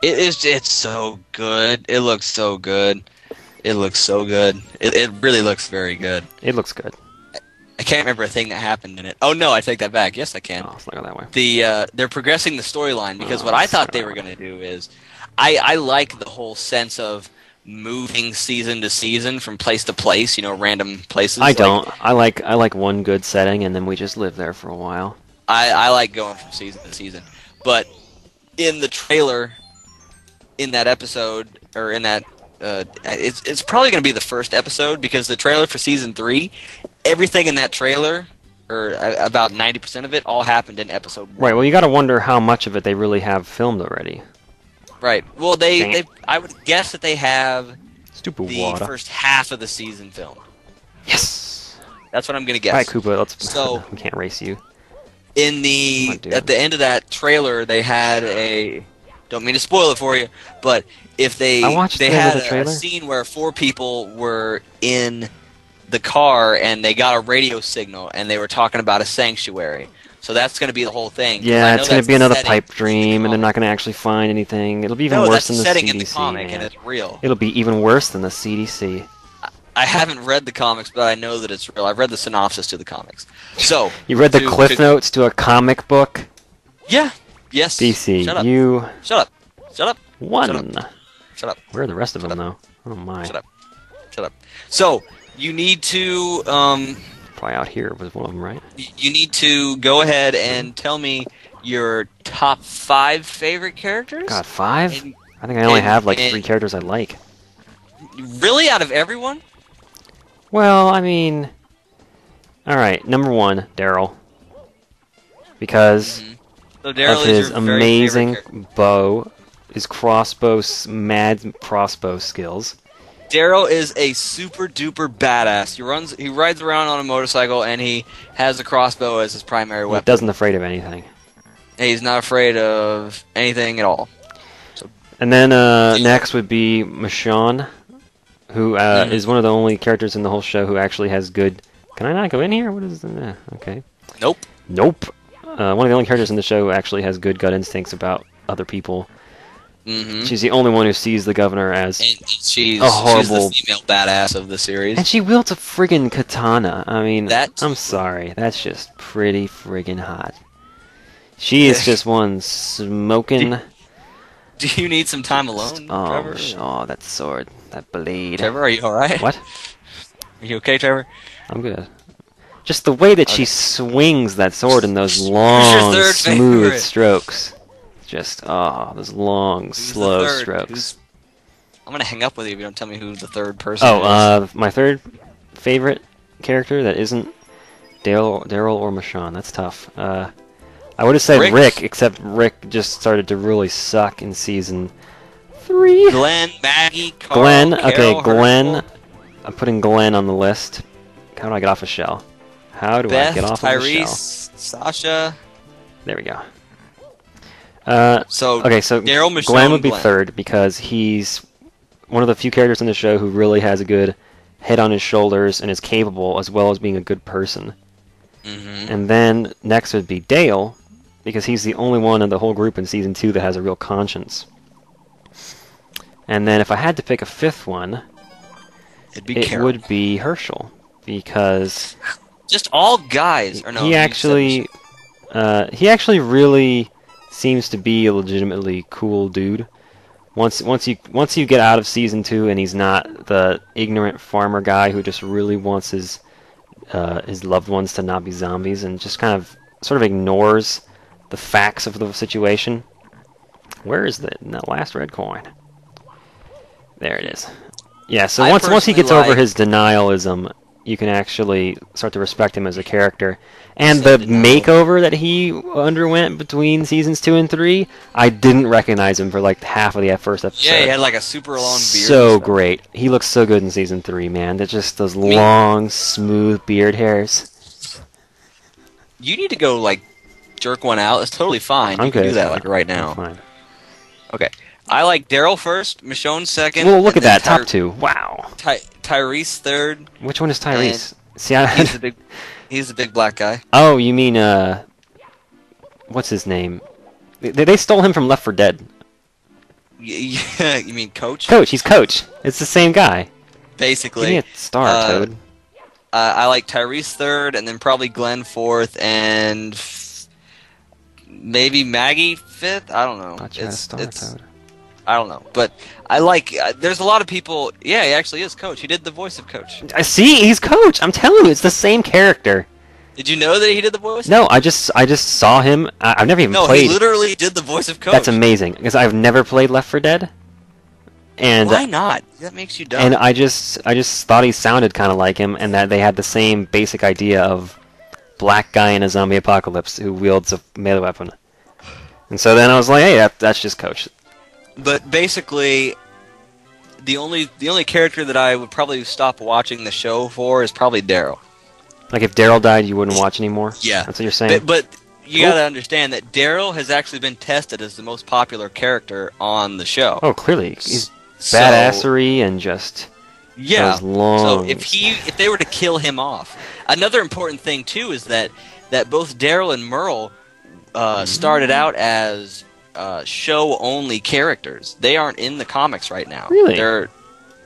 It's so good. It looks so good. It looks so good. It really looks very good. It looks good. I can't remember a thing that happened in it. Oh no, I take that back. Yes, I can. Oh, it's not going that way. They're progressing the storyline because Oh, what I thought they sorry. were going to do is, I like the whole sense of moving season to season from place to place. You know, random places. I don't. I like one good setting, and then we just live there for a while. I like going from season to season, but in the trailer, in that episode or in that, it's probably going to be the first episode because the trailer for season 3, everything in that trailer, or about 90% of it, all happened in episode 1. Right. Well, you got to wonder how much of it they really have filmed already. Right. Well, I would guess that they have Stupid the water. first half of the season film. Yes. That's what I'm going to guess. All right, Koopa. Let's. So- we can't race you. In the Come on, dude. at the end of that trailer, they had a. Don't mean to spoil it for you, but if they I watched they the end had of the a trailer. scene where 4 people were in the car and they got a radio signal and they were talking about a sanctuary. So that's going to be the whole thing. 'cause I Yeah, know it's going that's to be the another setting pipe in the dream, and they're comic. not going to actually find anything. It'll be even No, worse that's than the the setting CDC. in the comic, man. and it's real. It'll be even worse than the CDC. I haven't read the comics, but I know that it's real. I've read the synopsis to the comics. So You read the to- cliff to- notes to a comic book? Yeah. Yes. DC, Shut up. you Shut up. Shut up. won. Shut up. Where are the rest of Shut them, though? Oh my. Shut up. Shut up. So you need to Probably out here was one of them, right? you need to go ahead and tell me your top 5 favorite characters. God, 5? And- I think I only and- have like and- 3 characters I like. Really, out of everyone? Well, I mean, all right. Number 1, Daryl, because So Mm-hmm. Daryl of is his your very favorite amazing character. bow, his mad crossbow skills. Daryl is a super duper badass. He rides around on a motorcycle and he has a crossbow as his primary He weapon. doesn't afraid of anything. And he's not afraid of anything at all. And then next would be Michonne, who Mhm. is one of the only characters in the whole show who actually has good. Can I not go in here? What is the? Okay. Nope. Nope. One of the only characters in the show who actually has good gut instincts about other people. Mm-hmm. She's the only one who sees the governor as. And she's A horrible- the female badass of the series. And she wields a friggin' katana. I mean, That- I'm sorry. That's just pretty friggin' hot. She is just one smoking. Do you need some time alone, Trevor? Oh, that sword. That blade. Trevor, are you alright? What? Are you okay, Trevor? I'm good. Just the way that she Okay. swings that sword in those long, third smooth favorite? strokes. Just, those long, Who's the slow third? strokes. I'm gonna hang up with you if you don't tell me who the third person is. My third favorite character that isn't Daryl or Michonne. That's tough. I I would have said Rick? Rick, except Rick just started to really suck in season 3. Glenn, Maggie, Carl, Glenn, Carol, okay, Glenn. Herschel, I'm putting Glenn on the list. How do I get off a shell? How do I Beth, get off of a shell? Tyrese, Sasha. There we go. So Okay, so Daryl, Michonne, Glenn would be Glenn. third because he's one of the few characters in the show who really has a good head on his shoulders and is capable as well as being a good person. Mm-hmm. And then next would be Dale because he's the only one in the whole group in season 2 that has a real conscience. And then if I had to pick a fifth one, It'd be it Carol. would be Herschel because Just all guys. Or no, he you said actually really seems to be a legitimately cool dude. Once you get out of season 2 and he's not the ignorant farmer guy who just really wants his loved ones to not be zombies and just kind of sort of ignores the facts of the situation. Where is that last red coin? There it is. Yeah, so I once he personally gets over like- his denialism, you can actually start to respect him as a character. And So the denial. makeover that he underwent between seasons 2 and 3, I didn't recognize him for like half of the first episode. Yeah, he had like a super long beard. So and stuff. great. He looks so good in season 3, man. They're just those long, smooth beard hairs. You need to go like jerk one out. It's totally fine. I'm You can good. do that like right I'm now. fine. Okay. I like Daryl first, Michonne second. Well, look and at that, then top 2. Wow. Tyrese third. Which one is Tyrese? See, He's the big black guy. Oh, you mean, what's his name? They stole him from Left 4 Dead. Yeah, you mean Coach? Coach, he's Coach. It's the same guy. Give Basically. me a star, Toad. I like Tyrese third, and then probably Glenn fourth, and maybe Maggie fifth. I don't know. Thought you had a star, Toad. I don't know, but I like. There's a lot of people. Yeah, he actually is Coach. He did the voice of Coach. I see, he's Coach. I'm telling you, it's the same character. Did you know that he did the voice? No, I just saw him. I've never even No, played. he literally did the voice of Coach. That's amazing because I've never played Left 4 Dead. And Why not? That makes you dumb. and I just thought he sounded kind of like him, and that they had the same basic idea of black guy in a zombie apocalypse who wields a melee weapon. And so then I was like, hey, that's just Coach. But basically, the only character that I would probably stop watching the show for is probably Daryl. Like if Daryl died, you wouldn't watch anymore. Yeah. That's what you're saying. But you Cool. gotta understand that Daryl has actually been tested as the most popular character on the show. Oh, clearly he's So- badassery and just Yeah. those long. So if they were to kill him off, another important thing too is that both Daryl and Merle started out as show only characters. They aren't in the comics right now. Really?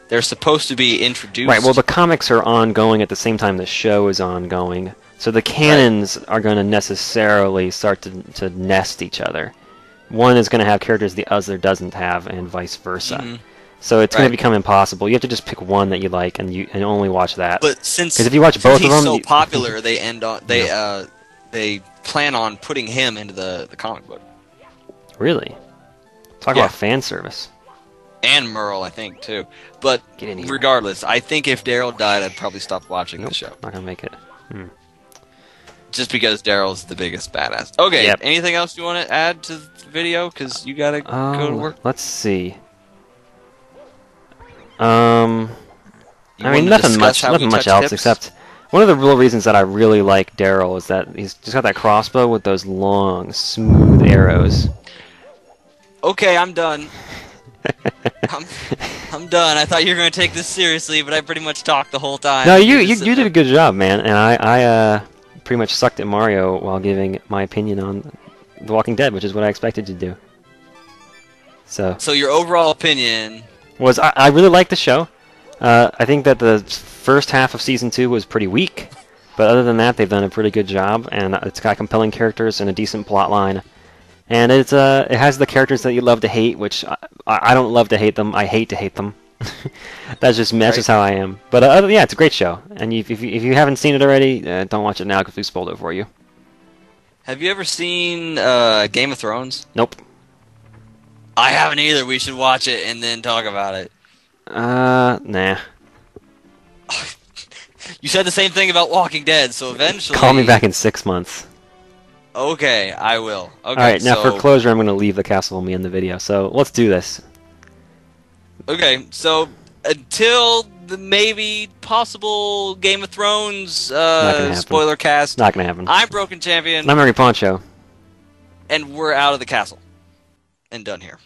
They're supposed to be introduced. Right, well, the comics are ongoing at the same time the show is ongoing. So the canons are going to necessarily start to nest each other. One is going to have characters the other doesn't have, and vice versa. Mhm. So it's going Right. to become impossible. You have to just pick one that you like and only watch that. But since 'Cause if you watch since both of he's them, so you- popular, they plan on putting him into the comic book. Really? Talk Yeah. about fan service. And Merle, I think, too. But Get in here. regardless, I think if Daryl died, I'd probably stop watching Nope, the show. not going to make it. Just because Daryl's the biggest badass. Okay, Yep. anything else you want to add to the video? Because you gotta go to work. Let's see. You I wanna mean, nothing discuss much, how nothing we much touch else tips? except one of the real reasons that I really like Daryl is that he's just got that crossbow with those long, smooth arrows. Okay, I'm done. I'm done. I thought you were going to take this seriously, but I pretty much talked the whole time. No, you just sit did there. a good job, man, and I pretty much sucked at Mario while giving my opinion on The Walking Dead, which is what I expected to do. So So your overall opinion... was I really liked the show. I think that the first half of season 2 was pretty weak, but other than that, they've done a pretty good job, and it's got compelling characters and a decent plot line. And it has the characters that you love to hate, which I don't love to hate them. I hate to hate them. That's just how I am. But yeah, it's a great show. And if you haven't seen it already, don't watch it now because we spoiled it for you. Have you ever seen Game of Thrones? Nope. I haven't either. We should watch it and then talk about it. Nah. You said the same thing about Walking Dead, so eventually... Call me back in 6 months. Okay, I will. Okay, All right, now so, for closure, I'm going to leave the castle when we end the video. So let's do this. okay, so until the maybe possible Game of Thrones gonna happen. spoiler cast, Not going to happen. I'm Broken Champion, I'm Harry Poncho. and we're out of the castle and done here.